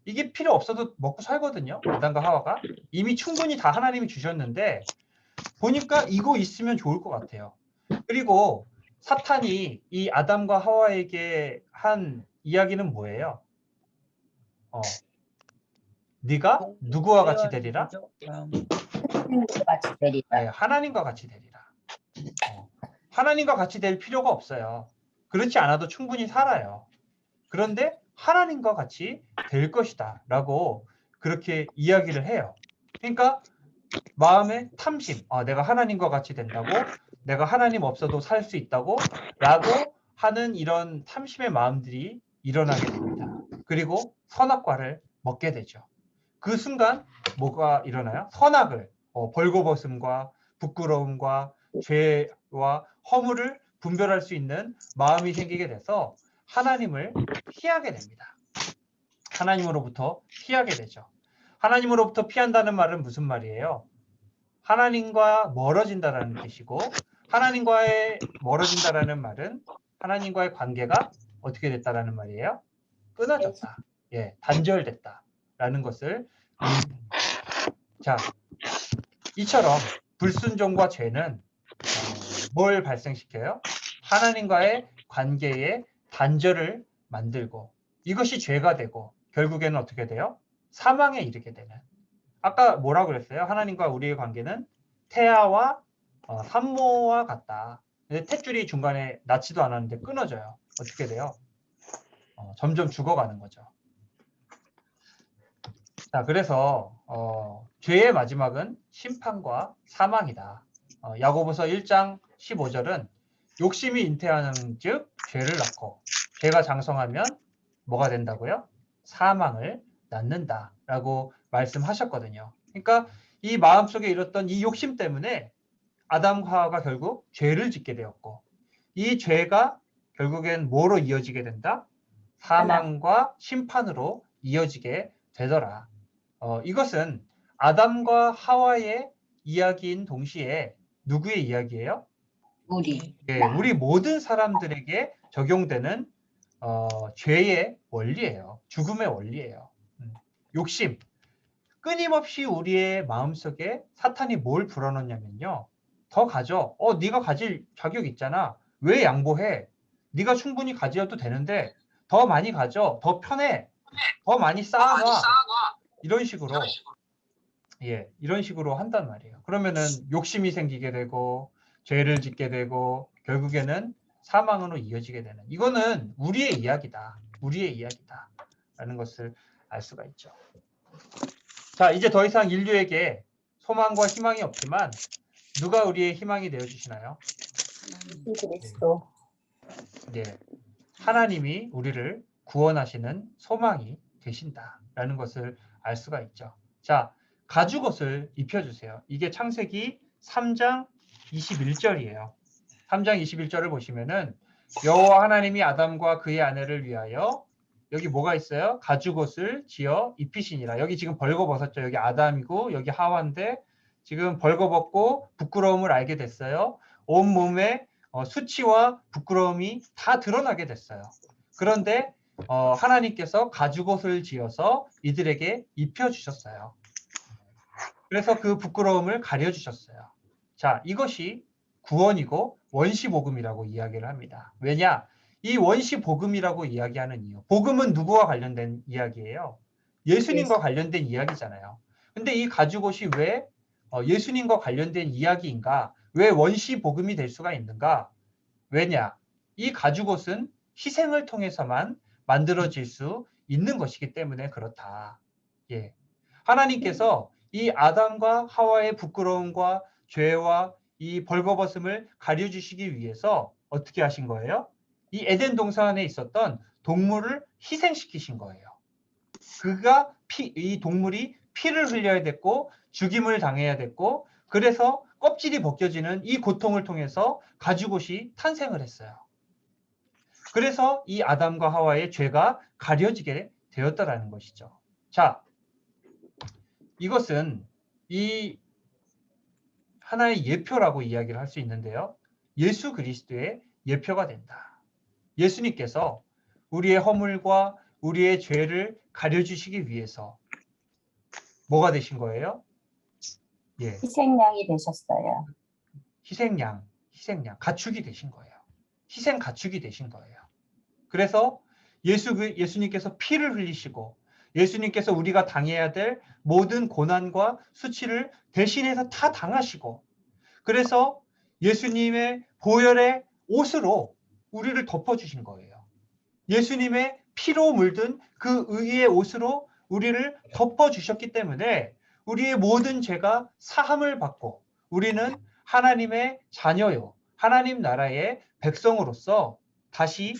Speaker 1: 이게 필요 없어도 먹고 살거든요. 아담과 하와가 이미 충분히 다 하나님이 주셨는데 보니까 이거 있으면 좋을 것 같아요. 그리고 사탄이 이 아담과 하와에게 한 이야기는 뭐예요? 네가 누구와 같이 되리라?
Speaker 4: 하나님과 같이 되리라.
Speaker 1: 네, 하나님과 같이 되리라. 하나님과 같이 될 필요가 없어요. 그렇지 않아도 충분히 살아요. 그런데 하나님과 같이 될 것이다 라고 그렇게 이야기를 해요. 그러니까 마음의 탐심, 내가 하나님과 같이 된다고, 내가 하나님 없어도 살 수 있다고 라고 하는 이런 탐심의 마음들이 일어나게 됩니다. 그리고 선악과를 먹게 되죠. 그 순간 뭐가 일어나요? 선악을, 벌거벗음과 부끄러움과 죄와 허물을 분별할 수 있는 마음이 생기게 돼서 하나님을 피하게 됩니다. 하나님으로부터 피하게 되죠. 하나님으로부터 피한다는 말은 무슨 말이에요? 하나님과 멀어진다라는 뜻이고, 하나님과의 멀어진다라는 말은 하나님과의 관계가 어떻게 됐다라는 말이에요? 끊어졌다. 예, 단절됐다라는 것을 자, 이처럼 불순종과 죄는 뭘 발생시켜요? 하나님과의 관계에 단절을 만들고 이것이 죄가 되고 결국에는 어떻게 돼요? 사망에 이르게 되는. 아까 뭐라고 그랬어요? 하나님과 우리의 관계는 태아와 산모와 같다. 근데 탯줄이 중간에 닿지도 않았는데 끊어져요. 어떻게 돼요? 점점 죽어가는 거죠. 자, 그래서 죄의 마지막은 심판과 사망이다. 야고보서 1장 15절은 욕심이 잉태하는 즉 죄를 낳고 죄가 장성하면 뭐가 된다고요? 사망을 낳는다라고 말씀하셨거든요. 그러니까 이 마음속에 일었던 이 욕심 때문에 아담과 하와가 결국 죄를 짓게 되었고 이 죄가 결국엔 뭐로 이어지게 된다? 사망과 심판으로 이어지게 되더라. 이것은 아담과 하와의 이야기인 동시에 누구의 이야기예요?
Speaker 4: 우리.
Speaker 1: 예, 우리 모든 사람들에게 적용되는 죄의 원리예요. 죽음의 원리예요. 욕심. 끊임없이 우리의 마음속에 사탄이 뭘 불어넣냐면요. 더 가져. 네가 가질 자격 있잖아. 왜 양보해? 네가 충분히 가져도 되는데 더 많이 가져. 더 편해. 더 많이 쌓아놔. 이런 식으로 이런 식으로 한단 말이에요. 그러면은 욕심이 생기게 되고 죄를 짓게 되고 결국에는 사망으로 이어지게 되는. 이거는 우리의 이야기다. 우리의 이야기다. 라는 것을 알 수가 있죠. 자, 이제 더 이상 인류에게 소망과 희망이 없지만 누가 우리의 희망이 되어 주시나요?
Speaker 4: 그리스도.
Speaker 1: 네. 하나님이 우리를 구원하시는 소망이 되신다라는 것을 알 수가 있죠. 자, 가죽옷을 입혀주세요. 이게 창세기 3장 21절이에요. 3장 21절을 보시면은 여호와 하나님이 아담과 그의 아내를 위하여 여기 뭐가 있어요? 가죽옷을 지어 입히시니라. 여기 지금 벌거벗었죠. 여기 아담이고 여기 하와인데 지금 벌거벗고 부끄러움을 알게 됐어요. 온 몸에 수치와 부끄러움이 다 드러나게 됐어요. 그런데 하나님께서 가죽옷을 지어서 이들에게 입혀주셨어요. 그래서 그 부끄러움을 가려주셨어요. 자, 이것이 구원이고 원시복음이라고 이야기를 합니다. 왜냐? 이 원시복음이라고 이야기하는 이유. 복음은 누구와 관련된 이야기예요? 예수님과 관련된 이야기잖아요. 근데 이 가죽옷이 왜 예수님과 관련된 이야기인가? 왜 원시복음이 될 수가 있는가? 왜냐? 이 가죽옷은 희생을 통해서만 만들어질 수 있는 것이기 때문에 그렇다. 예. 하나님께서 이 아담과 하와의 부끄러움과 죄와 이 벌거벗음을 가려주시기 위해서 어떻게 하신 거예요? 이 에덴 동산에 있었던 동물을 희생시키신 거예요. 이 동물이 피를 흘려야 됐고 죽임을 당해야 됐고 그래서 껍질이 벗겨지는 이 고통을 통해서 가죽옷이 탄생을 했어요. 그래서 이 아담과 하와의 죄가 가려지게 되었다라는 것이죠. 자, 이것은 이 하나의 예표라고 이야기를 할 수 있는데요. 예수 그리스도의 예표가 된다. 예수님께서 우리의 허물과 우리의 죄를 가려주시기 위해서 뭐가 되신 거예요? 예,
Speaker 4: 희생양이 되셨어요.
Speaker 1: 희생양, 가축이 되신 거예요. 희생 가축이 되신 거예요. 그래서 예수님께서 피를 흘리시고 예수님께서 우리가 당해야 될 모든 고난과 수치를 대신해서 다 당하시고 그래서 예수님의 보혈의 옷으로 우리를 덮어주신 거예요. 예수님의 피로 물든 그 의의 옷으로 우리를 덮어주셨기 때문에 우리의 모든 죄가 사함을 받고 우리는 하나님의 자녀요. 하나님 나라의 백성으로서 다시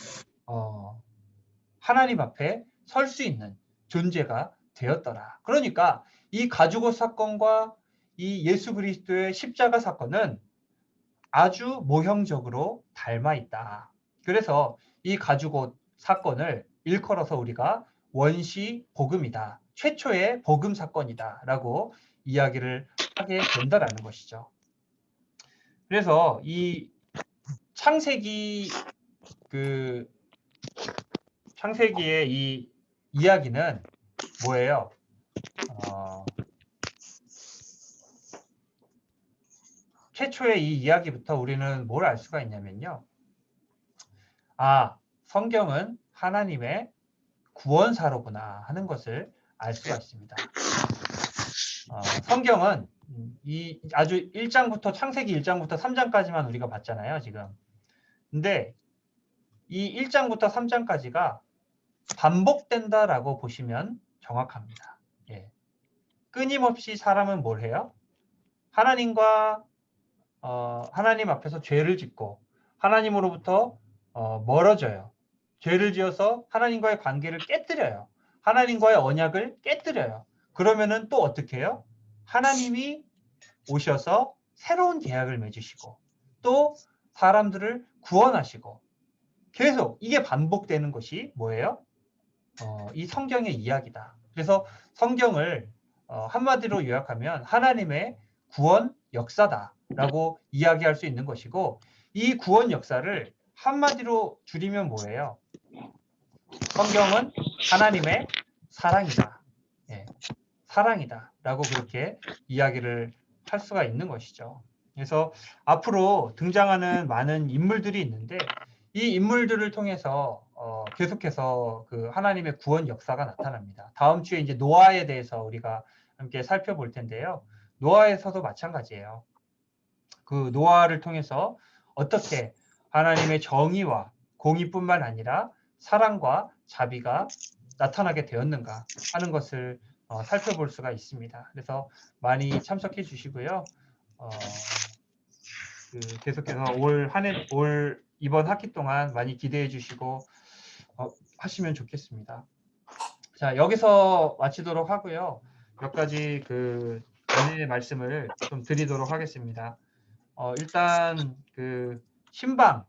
Speaker 1: 하나님 앞에 설 수 있는 존재가 되었더라. 그러니까 이 가죽옷 사건과 이 예수 그리스도의 십자가 사건은 아주 모형적으로 닮아 있다. 그래서 이 가죽옷 사건을 일컬어서 우리가 원시 복음이다. 최초의 복음 사건이다. 라고 이야기를 하게 된다라는 것이죠. 그래서 이 창세기의 이 이야기는 뭐예요? 최초의 이 이야기부터 우리는 뭘 알 수가 있냐면요. 아, 성경은 하나님의 구원사로구나 하는 것을 알 수가 있습니다. 성경은 이 아주 1장부터 창세기 1장부터 3장까지만 우리가 봤잖아요, 지금. 근데 이 1장부터 3장까지가 반복된다라고 보시면 정확합니다. 예. 끊임없이 사람은 뭘 해요? 하나님 앞에서 죄를 짓고 하나님으로부터 멀어져요. 죄를 지어서 하나님과의 관계를 깨뜨려요. 하나님과의 언약을 깨뜨려요. 그러면은 또 어떻게 해요? 하나님이 오셔서 새로운 계약을 맺으시고 또 사람들을 구원하시고 계속 이게 반복되는 것이 뭐예요? 이 성경의 이야기다. 그래서 성경을 한마디로 요약하면 하나님의 구원 역사다라고 이야기할 수 있는 것이고 이 구원 역사를 한마디로 줄이면 뭐예요? 성경은 하나님의 사랑이다. 예, 사랑이다라고 그렇게 이야기를 할 수가 있는 것이죠. 그래서 앞으로 등장하는 많은 인물들이 있는데 이 인물들을 통해서 계속해서 그 하나님의 구원 역사가 나타납니다. 다음 주에 이제 노아에 대해서 우리가 함께 살펴볼 텐데요. 노아에서도 마찬가지예요. 그 노아를 통해서 어떻게 하나님의 정의와 공의뿐만 아니라 사랑과 자비가 나타나게 되었는가 하는 것을 살펴볼 수가 있습니다. 그래서 많이 참석해 주시고요. 계속해서 올 이번 학기 동안 많이 기대해 주시고 하시면 좋겠습니다. 자, 여기서 마치도록 하고요. 몇 가지 연의 말씀을 좀 드리도록 하겠습니다. 일단 신방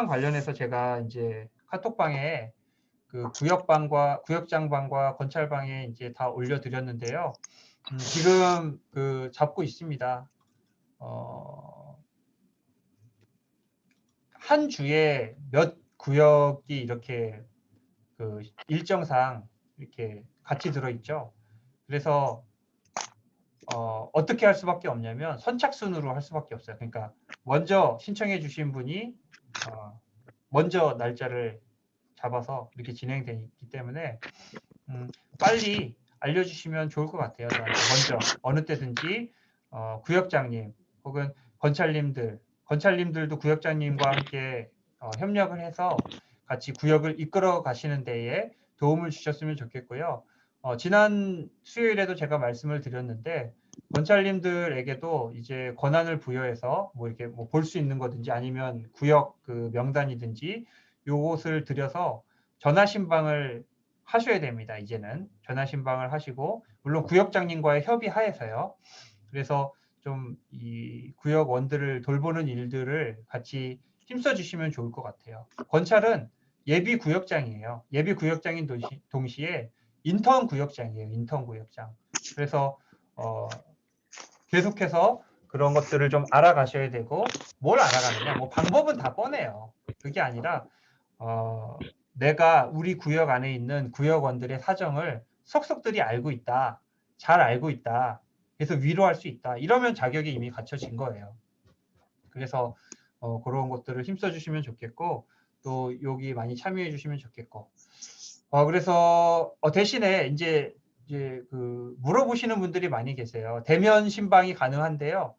Speaker 1: 관련해서 제가 이제 카톡방에 구역장방과 건찰방에 이제 다 올려드렸는데요. 지금 잡고 있습니다. 한 주에 몇 구역이 이렇게 일정상 이렇게 같이 들어있죠. 그래서 어떻게 할 수밖에 없냐면 선착순으로 할 수밖에 없어요. 그러니까 먼저 신청해 주신 분이 먼저 날짜를 잡아서 이렇게 진행되기 때문에 빨리 알려주시면 좋을 것 같아요. 저한테 먼저 어느 때든지 구역장님 혹은 건찰님들도 구역장님과 함께 협력을 해서 같이 구역을 이끌어 가시는 데에 도움을 주셨으면 좋겠고요. 지난 수요일에도 제가 말씀을 드렸는데 건찰님들에게도 이제 권한을 부여해서 뭐 이렇게 뭐 볼 수 있는 거든지 아니면 구역 명단이든지 요것을 들여서 전화 신방을 하셔야 됩니다. 이제는 전화 신방을 하시고 물론 구역장님과의 협의하에서요. 그래서 좀 이 구역원들을 돌보는 일들을 같이 힘써 주시면 좋을 것 같아요. 건찰은 예비 구역장이에요. 예비 구역장인 동시에 인턴 구역장이에요. 인턴 구역장. 그래서 계속해서 그런 것들을 좀 알아가셔야 되고 뭘 알아가느냐? 뭐 방법은 다 뻔해요. 그게 아니라 내가 우리 구역 안에 있는 구역원들의 사정을 속속들이 알고 있다. 잘 알고 있다. 그래서 위로할 수 있다. 이러면 자격이 이미 갖춰진 거예요. 그래서 그런 것들을 힘써 주시면 좋겠고 또 여기 많이 참여해 주시면 좋겠고 그래서 대신에 이제 물어보시는 분들이 많이 계세요. 대면 신방이 가능한데요.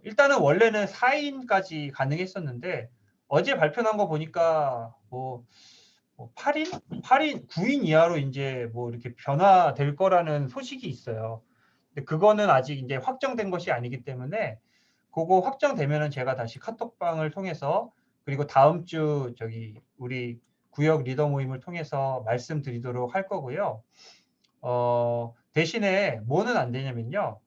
Speaker 1: 일단은 원래는 4인까지 가능했었는데 어제 발표난 거 보니까 뭐 8인, 9인 이하로 이제 뭐 이렇게 변화될 거라는 소식이 있어요. 근데 그거는 아직 이제 확정된 것이 아니기 때문에 그거 확정되면은 제가 다시 카톡방을 통해서 그리고 다음 주 우리 구역 리더 모임을 통해서 말씀드리도록 할 거고요. 대신에 뭐는 안 되냐면요.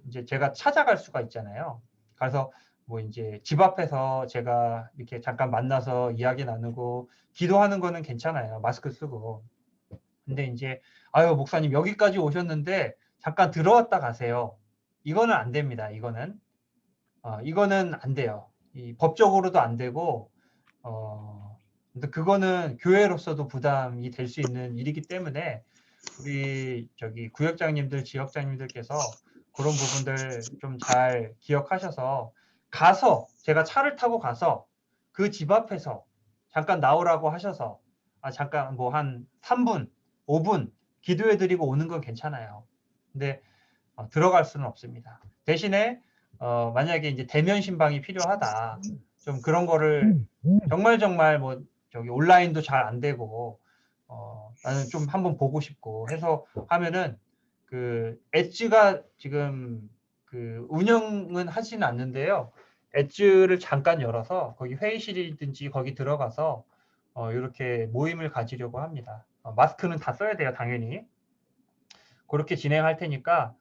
Speaker 1: 이제 제가 찾아갈 수가 있잖아요. 그래서 뭐 이제 집 앞에서 제가 이렇게 잠깐 만나서 이야기 나누고 기도하는 거는 괜찮아요. 마스크 쓰고. 근데 이제 아유 목사님 여기까지 오셨는데 잠깐 들어왔다 가세요. 이거는 안 됩니다. 이거는 안 돼요. 법적으로도 안 되고 근데 그거는 교회로서도 부담이 될 수 있는 일이기 때문에 우리 구역장님들, 지역장님들께서 그런 부분들 좀 잘 기억하셔서 제가 차를 타고 가서 그 집 앞에서 잠깐 나오라고 하셔서 잠깐 뭐 한 3분, 5분 기도해드리고 오는 건 괜찮아요. 근데 들어갈 수는 없습니다. 대신에 만약에 이제 대면 신방이 필요하다. 좀 그런 거를 정말 뭐 온라인도 잘 안 되고 나는 좀 한번 보고 싶고 해서 하면은 엣지가 지금 운영은 하지는 않는데요. 엣지를 잠깐 열어서 거기 회의실이든지 거기 들어가서 이렇게 모임을 가지려고 합니다. 마스크는 다 써야 돼요, 당연히. 그렇게 진행할 테니까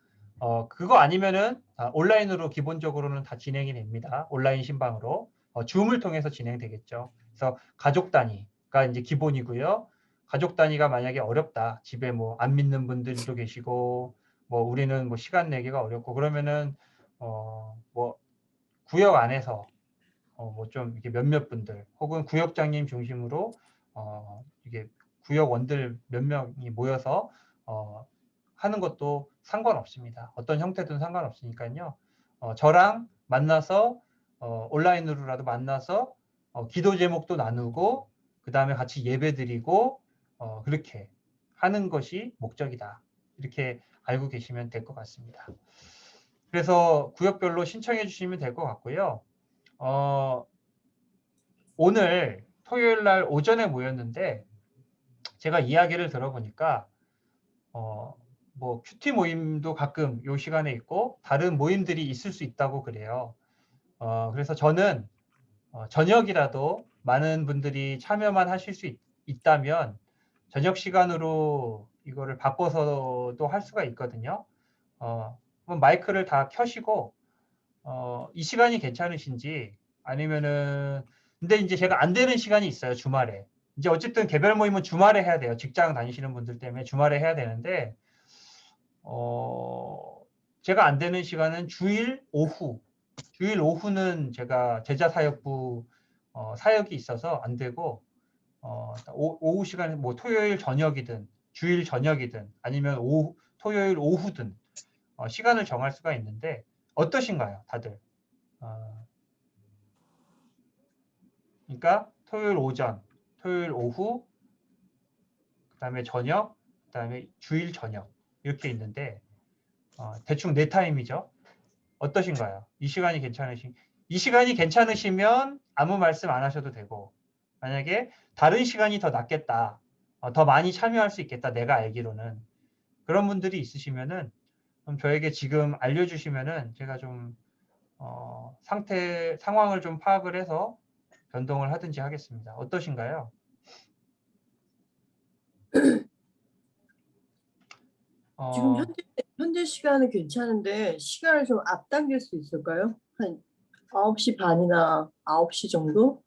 Speaker 1: 그거 아니면은 온라인으로 기본적으로는 다 진행이 됩니다. 온라인 신방으로 줌을 통해서 진행되겠죠. 그래서 가족 단위가 이제 기본이고요. 가족 단위가 만약에 어렵다, 집에 뭐 안 믿는 분들도 계시고 뭐 우리는 뭐 시간 내기가 어렵고 그러면은 뭐 구역 안에서 뭐 좀 이렇게 몇몇 분들 혹은 구역장님 중심으로 이게 구역원들 몇 명이 모여서 하는 것도 상관없습니다. 어떤 형태든 상관없으니까요. 저랑 만나서 온라인으로라도 만나서 기도 제목도 나누고 그 다음에 같이 예배드리고 그렇게 하는 것이 목적이다. 이렇게 알고 계시면 될 것 같습니다. 그래서 구역별로 신청해 주시면 될 것 같고요. 오늘 토요일 날 오전에 모였는데 제가 이야기를 들어보니까 뭐 큐티 모임도 가끔 요 시간에 있고 다른 모임들이 있을 수 있다고 그래요. 그래서 저는 저녁이라도 많은 분들이 참여만 하실 수 있다면 저녁 시간으로 이거를 바꿔서도 할 수가 있거든요. 한번 마이크를 다 켜시고 이 시간이 괜찮으신지 아니면은 근데 이제 제가 안 되는 시간이 있어요. 주말에. 이제 어쨌든 개별 모임은 주말에 해야 돼요. 직장 다니시는 분들 때문에 주말에 해야 되는데 제가 안 되는 시간은 주일 오후는 제가 제자사역부 사역이 있어서 안 되고 오후 시간에 뭐 토요일 저녁이든 주일 저녁이든 아니면 토요일 오후든 시간을 정할 수가 있는데 어떠신가요, 다들? 그러니까 토요일 오전, 토요일 오후, 그다음에 저녁, 그다음에 주일 저녁 이렇게 있는데 대충 네 타임이죠. 어떠신가요? 이 시간이 괜찮으시면 아무 말씀 안 하셔도 되고 만약에 다른 시간이 더 낫겠다, 더 많이 참여할 수 있겠다, 내가 알기로는 그런 분들이 있으시면은 좀 저에게 지금 알려주시면은 제가 좀 상황을 좀 파악을 해서 변동을 하든지 하겠습니다. 어떠신가요?
Speaker 5: 지금 현재 시간은 괜찮은데 시간을 좀 앞당길 수 있을까요? 한 9시 반이나 9시 정도?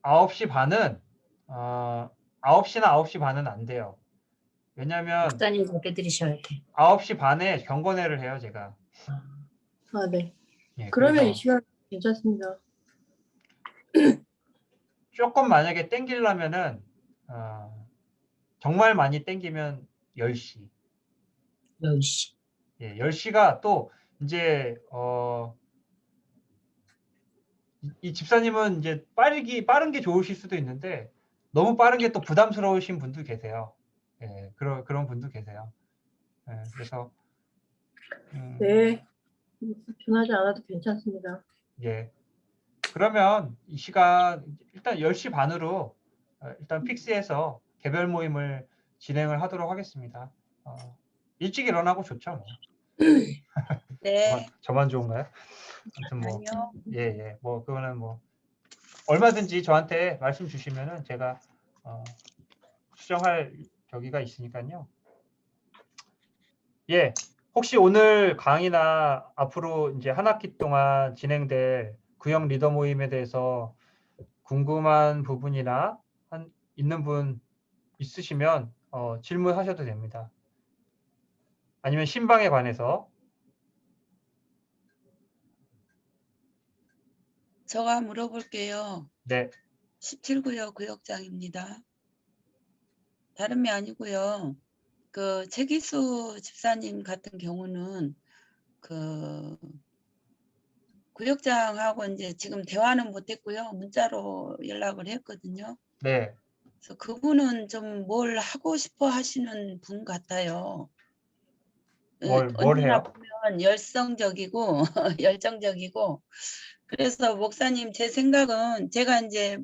Speaker 1: 9시 반은 9시나 9시 반은 안 돼요. 왜냐하면
Speaker 4: 목사님 답해드리셔야 돼.
Speaker 1: 9시 반에 경건회를 해요, 제가.
Speaker 5: 아, 네.
Speaker 1: 예,
Speaker 5: 그러면
Speaker 1: 그래서
Speaker 5: 이 시간 괜찮습니다.
Speaker 1: 조금 만약에 땡기려면은 정말 많이 땡기면 10시.
Speaker 4: 10시.
Speaker 1: 예, 10시가 또 이제 이 집사님은 이제 빠른 게 좋으실 수도 있는데 너무 빠른 게 또 부담스러우신 분도 계세요. 예, 그런 분도 계세요. 예, 그래서
Speaker 5: 네. 불편하지 않아도 괜찮습니다.
Speaker 1: 예. 그러면 이 시간 일단 10시 반으로 일단 픽스해서 개별 모임을 진행을 하도록 하겠습니다. 일찍 일어나고 좋죠, 뭐.
Speaker 2: 네.
Speaker 1: 저만 좋은가요? 아무튼 뭐
Speaker 2: 아니요.
Speaker 1: 예. 뭐 그거는 뭐 얼마든지 저한테 말씀 주시면은 제가 수정할 저기가 있으니까요. 예. 혹시 오늘 강의나 앞으로 이제 한 학기 동안 진행될 구형 리더 모임에 대해서 궁금한 부분이나 있는 분 있으시면 질문하셔도 됩니다. 아니면 신방에 관해서.
Speaker 2: 제가 물어볼게요.
Speaker 1: 네.
Speaker 2: 17구역 구역장입니다. 다름이 아니고요. 그 최기수 집사님 같은 경우는 그 구역장하고 이제 지금 대화는 못했고요. 문자로 연락을 했거든요.
Speaker 1: 네.
Speaker 2: 그래서 그분은 좀 뭘 하고 싶어 하시는 분 같아요.
Speaker 1: 뭘
Speaker 2: 언제나
Speaker 1: 해요?
Speaker 2: 보면 열성적이고 열정적이고 그래서 목사님 제 생각은 제가 이제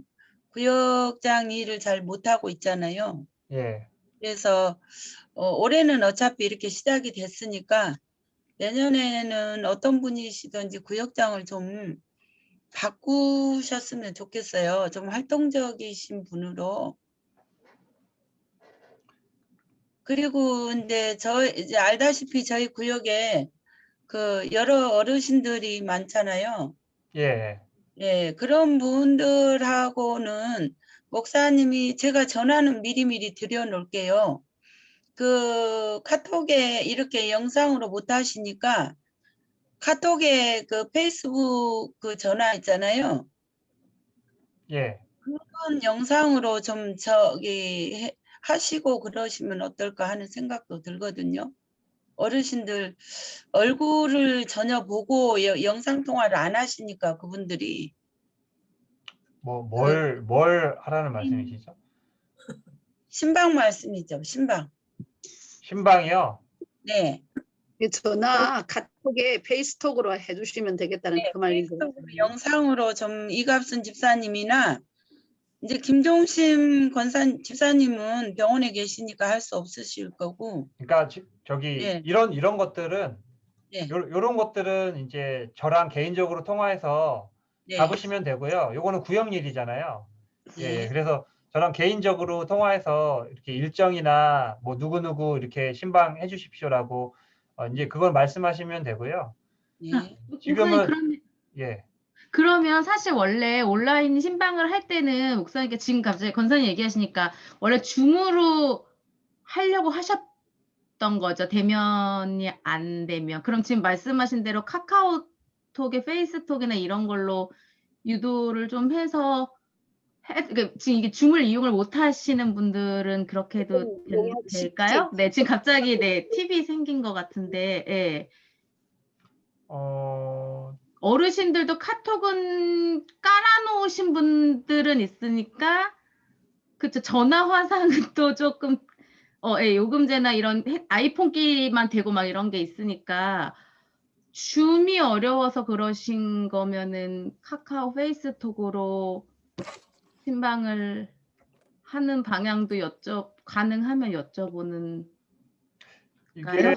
Speaker 2: 구역장 일을 잘 못하고 있잖아요.
Speaker 1: 예.
Speaker 2: 그래서 올해는 어차피 이렇게 시작이 됐으니까 내년에는 어떤 분이시든지 구역장을 좀 바꾸셨으면 좋겠어요. 좀 활동적이신 분으로. 그리고 이제 이제 알다시피 저희 구역에 그 여러 어르신들이 많잖아요.
Speaker 1: 예.
Speaker 2: 예, 그런 분들하고는 목사님이 제가 전화는 미리미리 드려놓을게요. 그 카톡에 이렇게 영상으로 못 하시니까 카톡에 그 페이스북 그 전화 있잖아요.
Speaker 1: 예.
Speaker 2: 그런 영상으로 좀 하시고 그러시면 어떨까 하는 생각도 들거든요. 어르신들 얼굴을 전혀 보고 영상 통화를 안 하시니까 그분들이
Speaker 1: 뭘 하라는 말씀이시죠?
Speaker 2: 신방 말씀이죠. 신방.
Speaker 1: 신방이요?
Speaker 2: 네.
Speaker 6: 전화 카톡에 페이스톡으로 해주시면 되겠다는 그 말인 것
Speaker 2: 페이스북
Speaker 6: 같아요.
Speaker 2: 영상으로 좀 이갑순 집사님이나 이제 김종심 집사님은 병원에 계시니까 할 수 없으실 거고.
Speaker 1: 그러니까 저기
Speaker 2: 예.
Speaker 1: 이런 것들은
Speaker 2: 네.
Speaker 1: 요런 것들은 이제 저랑 개인적으로 통화해서
Speaker 2: 네.
Speaker 1: 잡으시면 되고요. 요거는 구역일이잖아요.
Speaker 2: 네.
Speaker 1: 그래서 저랑 개인적으로 통화해서 이렇게 일정이나 뭐 누구누구 이렇게 신방해 주십시오라고 이제 그걸 말씀하시면 되고요.
Speaker 2: 네.
Speaker 1: 지금은
Speaker 7: 목사님
Speaker 1: 예.
Speaker 7: 그러면 사실 원래 온라인 신방을 할 때는 목사님께 지금 갑자기 권사님 얘기하시니까 원래 줌으로 하려고 하셨던 거죠. 대면이 안 되면. 그럼 지금 말씀하신 대로 카카오톡에 페이스톡이나 이런 걸로 유도를 좀 해서 그러니까 지금 이게 줌을 이용을 못 하시는 분들은 그렇게 해도
Speaker 6: 이용하기 쉽지.
Speaker 7: 될까요? 네, 지금 갑자기 팁이 생긴 것 같은데, 예. 어르신들도 카톡은 깔아놓으신 분들은 있으니까, 그쵸. 전화 화상은 또 조금, 예, 요금제나 이런 아이폰끼리만 되고 막 이런 게 있으니까, 줌이 어려워서 그러신 거면은 카카오 페이스톡으로 신방을 하는 방향도 가능하면 여쭤보는
Speaker 1: 이게
Speaker 7: 가요?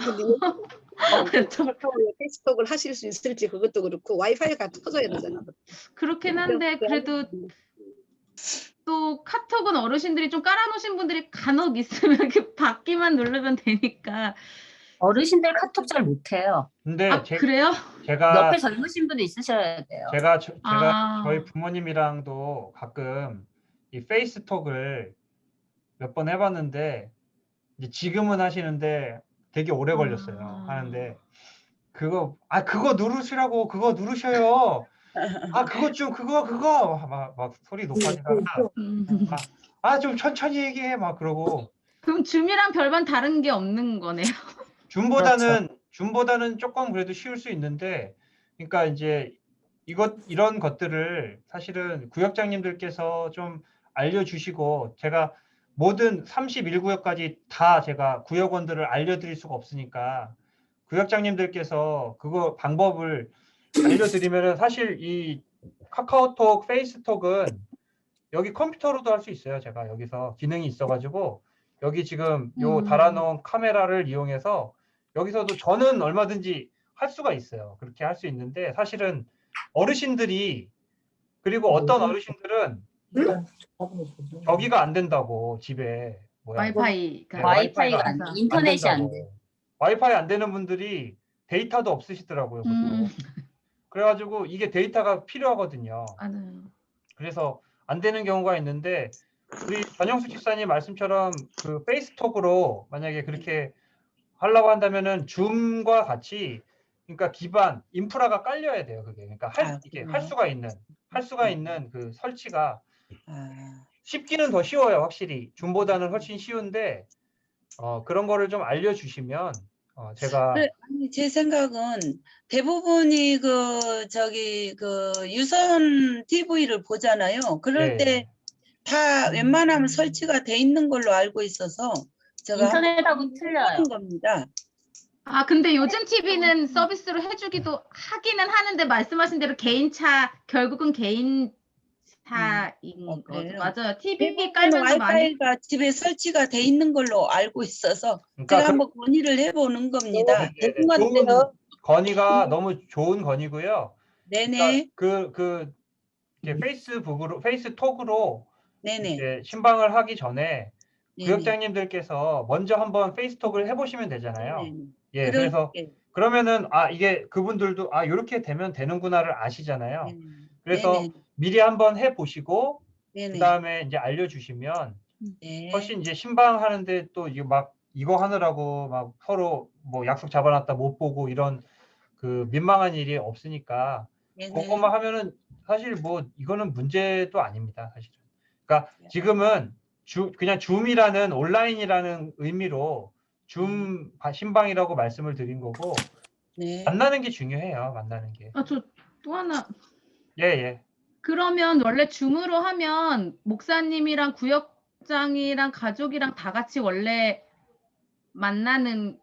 Speaker 6: 카카오에 페이스북을 하실 수 있을지 그것도 그렇고 와이파이가 터져야 되잖아.
Speaker 7: 그렇긴 한데 그래도 또 카톡은 어르신들이 좀 깔아놓으신 분들이 간혹 있으면 이렇게 받기만 누르면 되니까.
Speaker 4: 어르신들 카톡 잘 못해요.
Speaker 1: 근데
Speaker 7: 그래요?
Speaker 1: 제가
Speaker 4: 옆에 젊으신 분도 있으셔야 돼요.
Speaker 1: 제가
Speaker 7: 아.
Speaker 1: 저희 부모님이랑도 가끔 이 페이스톡을 몇 번 해봤는데 이제 지금은 하시는데 되게 오래 걸렸어요. 하는데 그거 누르시라고 그거 누르셔요. 그거 좀 그거 막 소리 높아지다가 좀 천천히 얘기해 막 그러고.
Speaker 7: 그럼 줌이랑 별반 다른 게 없는 거네요.
Speaker 1: 줌보다는 조금 그래도 쉬울 수 있는데, 그러니까 이제 이런 것들을 사실은 구역장님들께서 좀 알려주시고, 제가 모든 31구역까지 다 제가 구역원들을 알려드릴 수가 없으니까 구역장님들께서 그거 방법을 알려드리면은 사실 이 카카오톡, 페이스톡은 여기 컴퓨터로도 할 수 있어요. 제가 여기서 기능이 있어가지고 여기 지금 요 달아놓은 카메라를 이용해서 여기서도 저는 얼마든지 할 수가 있어요. 그렇게 할 수 있는데 사실은 어르신들이 그리고 어떤 어르신들은 저기가 안 된다고 집에
Speaker 7: 와이파이가.
Speaker 4: 와이파이가 안 돼. 인터넷이 안
Speaker 1: 된다고. 와이파이 안 되는 분들이 데이터도 없으시더라고요. 보통. 그래가지고 이게 데이터가 필요하거든요.
Speaker 7: 맞아요.
Speaker 1: 그래서 안 되는 경우가 있는데 우리 전영수 집사님 말씀처럼 그 페이스톡으로 만약에 그렇게 하려고 한다면은 줌과 같이 그러니까 기반 인프라가 깔려야 돼요. 그게 그러니까 이게 할 수가 있는 그 설치가 쉽기는 더 쉬워요. 확실히 줌보다는 훨씬 쉬운데 그런 거를 좀 알려주시면 제가
Speaker 2: 아니, 제 생각은 대부분이 유선 TV를 보잖아요. 그럴 때 다 웬만하면 설치가 돼 있는 걸로 알고 있어서 제가
Speaker 4: 인터넷하고 틀려요.
Speaker 2: 하는 겁니다.
Speaker 7: 근데 요즘 TV는 서비스로 해주기도 하기는 하는데 말씀하신 대로 결국은 개인차인 거죠.
Speaker 2: 그래요?
Speaker 7: 맞아요. TV
Speaker 2: 대부분
Speaker 7: 깔면서 많이.
Speaker 2: 와이파이가 집에 설치가 돼 있는 걸로 알고 있어서
Speaker 1: 그러니까
Speaker 2: 제가 한번 건의를 해보는 겁니다. 되는 건
Speaker 1: 좋은
Speaker 2: 되는.
Speaker 1: 건의가 너무 좋은 건의고요.
Speaker 2: 네네.
Speaker 1: 그러니까 페이스톡으로
Speaker 2: 네네.
Speaker 1: 이제 신방을 하기 전에
Speaker 2: 네네.
Speaker 1: 구역장님들께서 먼저 한번 페이스톡을 해보시면 되잖아요.
Speaker 2: 네네.
Speaker 1: 그래서
Speaker 2: 그럴게.
Speaker 1: 그러면은 이게 그분들도 이렇게 되면 되는구나를 아시잖아요.
Speaker 2: 네네.
Speaker 1: 그래서
Speaker 2: 네네.
Speaker 1: 미리 한번 해보시고
Speaker 2: 네네.
Speaker 1: 그다음에 이제 알려주시면
Speaker 2: 네.
Speaker 1: 훨씬 이제 신방하는데 또 이거 하느라고 막 서로 뭐 약속 잡아놨다 못 보고 이런 그 민망한 일이 없으니까
Speaker 2: 네네.
Speaker 1: 그것만 하면은 사실 뭐 이거는 문제도 아닙니다. 사실은. 그러니까 지금은 그냥 줌이라는 온라인이라는 의미로 줌 신방이라고 말씀을 드린 거고
Speaker 2: 네.
Speaker 1: 만나는 게 중요해요. 만나는 게.
Speaker 7: 저 또 하나.
Speaker 1: 예.
Speaker 7: 그러면 원래 줌으로 하면 목사님이랑 구역장이랑 가족이랑 다 같이 원래 만나는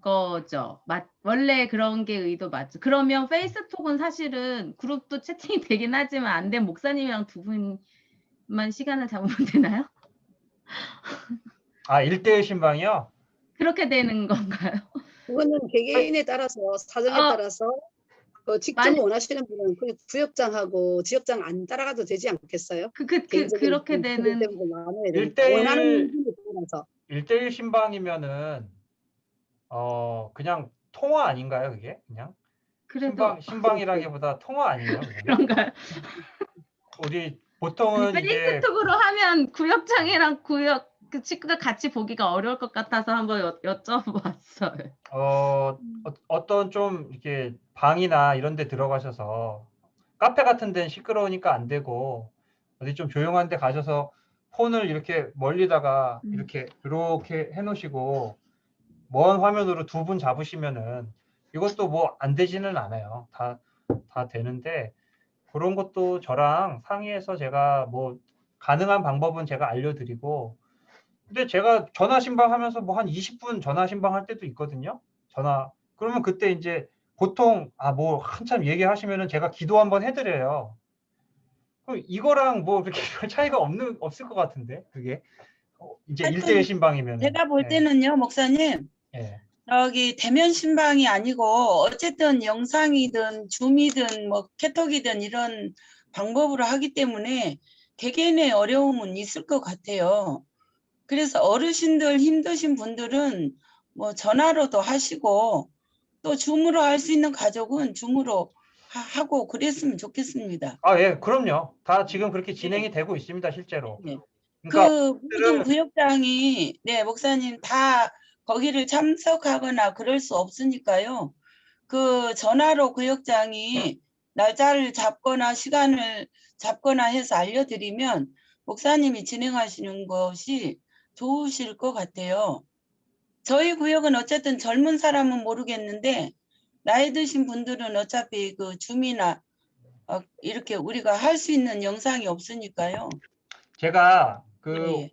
Speaker 7: 거죠. 원래 그런 게 의도 맞죠. 그러면 페이스톡은 사실은 그룹도 채팅이 되긴 하지만 안 된 목사님이랑 두 분만 시간을 잡으면 되나요?
Speaker 1: 1대1 신방이요?
Speaker 7: 그렇게 되는 건가요?
Speaker 6: 그거는 개개인에 따라서 사정에
Speaker 7: 어.
Speaker 6: 따라서 직접
Speaker 7: 만약-
Speaker 6: 원하시는 분은 그 구역장하고 지역장 안 따라가도 되지 않겠어요? 개인적인
Speaker 7: 그렇게
Speaker 6: 그
Speaker 7: 되는
Speaker 6: 때문에 나눠야 되니까.
Speaker 1: 일대일-
Speaker 6: 원하는 분에 따라서.
Speaker 1: 1대1 신방이면은 그냥 통화 아닌가요, 그게? 그냥
Speaker 7: 그래도
Speaker 1: 신방이라기보다 통화 아니에요, 그냥?
Speaker 7: 그런가요?
Speaker 1: 우리 보통은 이제
Speaker 7: 페이스톡으로 하면 구역장이랑 구역 그 친구가 같이 보기가 어려울 것 같아서 한번 여쭤봤어요.
Speaker 1: 어떤 좀 이렇게 방이나 이런 데 들어가셔서 카페 같은 데는 시끄러우니까 안 되고 어디 좀 조용한 데 가셔서 폰을 이렇게 멀리다가 이렇게 해 놓으시고 먼 화면으로 두 분 잡으시면은 이것도 뭐 안 되지는 않아요. 다 되는데 그런 것도 저랑 상의해서 제가 뭐 가능한 방법은 제가 알려드리고 근데 제가 전화 신방하면서 뭐 한 20분 전화 신방할 때도 있거든요. 그러면 그때 이제 보통 뭐 한참 얘기하시면은 제가 기도 한번 해드려요. 그럼 이거랑 뭐 그렇게 별 차이가 없을 것 같은데 그게 이제
Speaker 2: 하여튼
Speaker 1: 1대1 신방이면은.
Speaker 2: 제가 볼
Speaker 1: 예,
Speaker 2: 때는요, 목사님,
Speaker 1: 예.
Speaker 2: 저기 대면 신방이 아니고 어쨌든 영상이든 줌이든 뭐 캐톡이든 이런 방법으로 하기 때문에 개개인의 어려움은 있을 것 같아요. 그래서 어르신들 힘드신 분들은 뭐 전화로도 하시고 또 줌으로 할 수 있는 가족은 줌으로 하고 그랬으면 좋겠습니다.
Speaker 1: 예, 그럼요. 다 지금 그렇게 진행이 되고 있습니다, 실제로.
Speaker 2: 네.
Speaker 1: 그러니까
Speaker 2: 그 모든 구역장이 목사님 다 거기를 참석하거나 그럴 수 없으니까요. 그 전화로 구역장이 날짜를 잡거나 시간을 잡거나 해서 알려드리면 목사님이 진행하시는 것이 좋으실 것 같아요. 저희 구역은 어쨌든 젊은 사람은 모르겠는데 나이 드신 분들은 어차피 그 줌이나 이렇게 우리가 할 수 있는 영상이 없으니까요.
Speaker 1: 제가
Speaker 2: 예.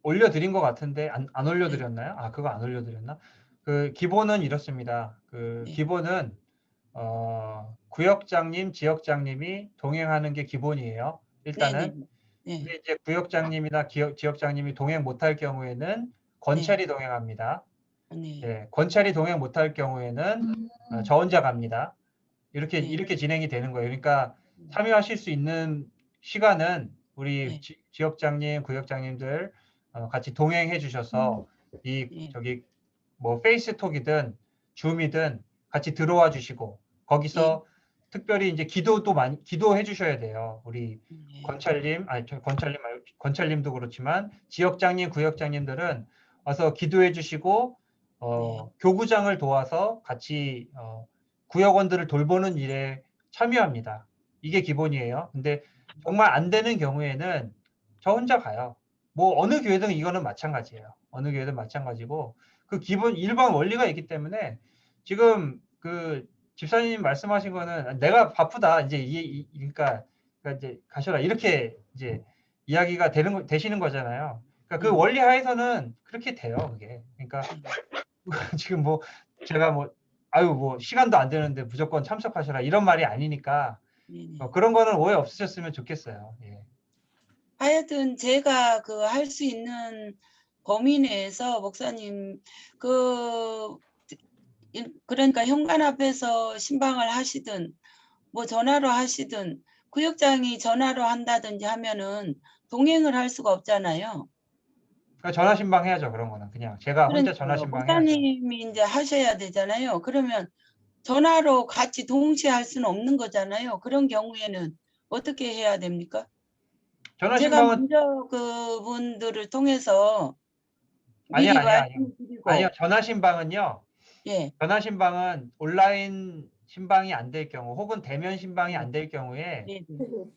Speaker 1: 올려드린 것 같은데 안 올려드렸나요? 그거 안 올려드렸나? 그 기본은 이렇습니다. 그
Speaker 2: 네.
Speaker 1: 기본은 구역장님, 지역장님이 동행하는 게 기본이에요. 일단은.
Speaker 2: 네.
Speaker 1: 근데 이제 구역장님이나 지역장님이 동행 못할 경우에는 권찰이 동행합니다.
Speaker 2: 네.
Speaker 1: 예, 권찰이 동행 못할 경우에는 저 혼자 갑니다. 이렇게
Speaker 2: 네.
Speaker 1: 진행이 되는 거예요. 그러니까 참여하실 수 있는 시간은 우리
Speaker 2: 네.
Speaker 1: 지역장님, 구역장님들 같이 동행해 주셔서
Speaker 2: 네.
Speaker 1: 저기 뭐 페이스톡이든 줌이든 같이 들어와 주시고 거기서 특별히 이제 기도해 주셔야 돼요. 우리
Speaker 2: 네.
Speaker 1: 권찰님, 권찰님도 그렇지만 지역장님, 구역장님들은 와서 기도해 주시고 교구장을 도와서 같이 구역원들을 돌보는 일에 참여합니다. 이게 기본이에요. 근데 정말 안 되는 경우에는 저 혼자 가요. 뭐 어느 교회든 이거는 마찬가지예요. 어느 교회든 마찬가지고 그 기본 일반 원리가 있기 때문에 지금 그 집사님 말씀하신 거는 내가 바쁘다 이제 그러니까 이제 가셔라 이렇게 이제 이야기가 되시는 거잖아요. 그러니까 그 원리 하에서는 그렇게 돼요, 그게. 그러니까 지금 뭐 제가 뭐 시간도 안 되는데 무조건 참석하셔라 이런 말이 아니니까 그런 거는 오해 없으셨으면 좋겠어요. 예.
Speaker 2: 하여튼 제가 그 할 수 있는 범위 내에서 목사님 그러니까 현관 앞에서 신방을 하시든 뭐 전화로 하시든 구역장이 전화로 한다든지 하면은 동행을 할 수가 없잖아요.
Speaker 1: 그러니까 전화 신방 해야죠. 그런 거는 그냥 제가 혼자 전화 신방 해야죠.
Speaker 2: 목사님이 이제 하셔야 되잖아요. 그러면 전화로 같이 동시에 할 수는 없는 거잖아요. 그런 경우에는 어떻게 해야 됩니까?
Speaker 1: 전화
Speaker 2: 제가
Speaker 1: 신방은
Speaker 2: 먼저 그분들을 통해서 미리 말씀드리고
Speaker 1: 아니요. 전화 신방은요.
Speaker 2: 예.
Speaker 1: 전화 신방은 온라인 신방이 안 될 경우 혹은 대면 신방이 안 될 경우에
Speaker 2: 네.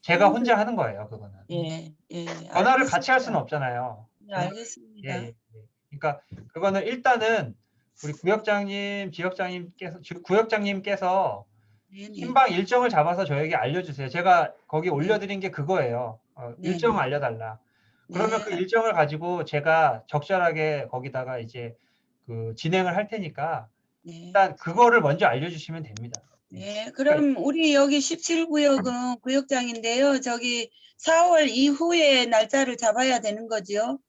Speaker 1: 제가 혼자 하는 거예요. 그거는.
Speaker 2: 예.
Speaker 1: 전화를 같이 할 수는 없잖아요.
Speaker 2: 네, 알겠습니다.
Speaker 1: 예. 그러니까 그거는 일단은 우리 구역장님, 구역장님께서
Speaker 2: 네네.
Speaker 1: 신방 일정을 잡아서 저에게 알려주세요. 제가 거기 올려드린 게 그거예요.
Speaker 2: 네.
Speaker 1: 일정 알려달라. 그러면
Speaker 2: 네.
Speaker 1: 그 일정을 가지고 제가 적절하게 거기다가 이제 그 진행을 할 테니까
Speaker 2: 네.
Speaker 1: 일단 그거를 먼저 알려주시면 됩니다.
Speaker 2: 네. 그럼 우리 여기 17구역은 구역장인데요. 저기 4월 이후에 날짜를 잡아야 되는 거죠?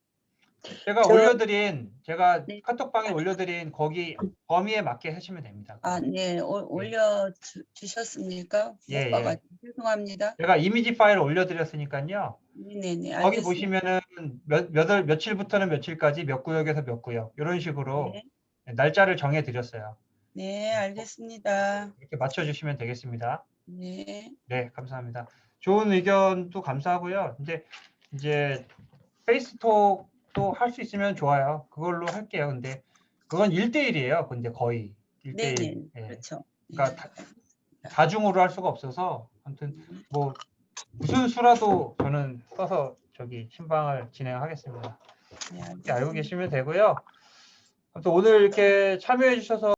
Speaker 1: 제가
Speaker 2: 네.
Speaker 1: 카톡방에 올려드린 거기 범위에 맞게 하시면 됩니다.
Speaker 2: 아, 네. 올려 주셨습니까?
Speaker 1: 예,
Speaker 2: 못 봐가지고 죄송합니다.
Speaker 1: 제가 이미지 파일을 올려드렸으니까요.
Speaker 2: 네네.
Speaker 1: 거기
Speaker 2: 알겠습니다.
Speaker 1: 보시면은 며칠부터는 며칠까지 몇 구역에서 몇 구역 이런 식으로
Speaker 2: 네.
Speaker 1: 날짜를 정해 드렸어요.
Speaker 2: 네, 알겠습니다.
Speaker 1: 이렇게 맞춰주시면 되겠습니다.
Speaker 2: 네.
Speaker 1: 네, 감사합니다. 좋은 의견도 감사하고요. 이제 페이스톡도 할 수 있으면 좋아요. 그걸로 할게요. 근데 그건 1대1이에요. 근데 거의 1대1.
Speaker 2: 네네.
Speaker 1: 예.
Speaker 2: 그렇죠.
Speaker 1: 그러니까 다중으로 할 수가 없어서 아무튼 뭐 무슨 수라도 저는 써서 신방을 진행하겠습니다.
Speaker 2: 네,
Speaker 1: 이렇게 알고 계시면 되고요. 아무튼 오늘 이렇게 참여해 주셔서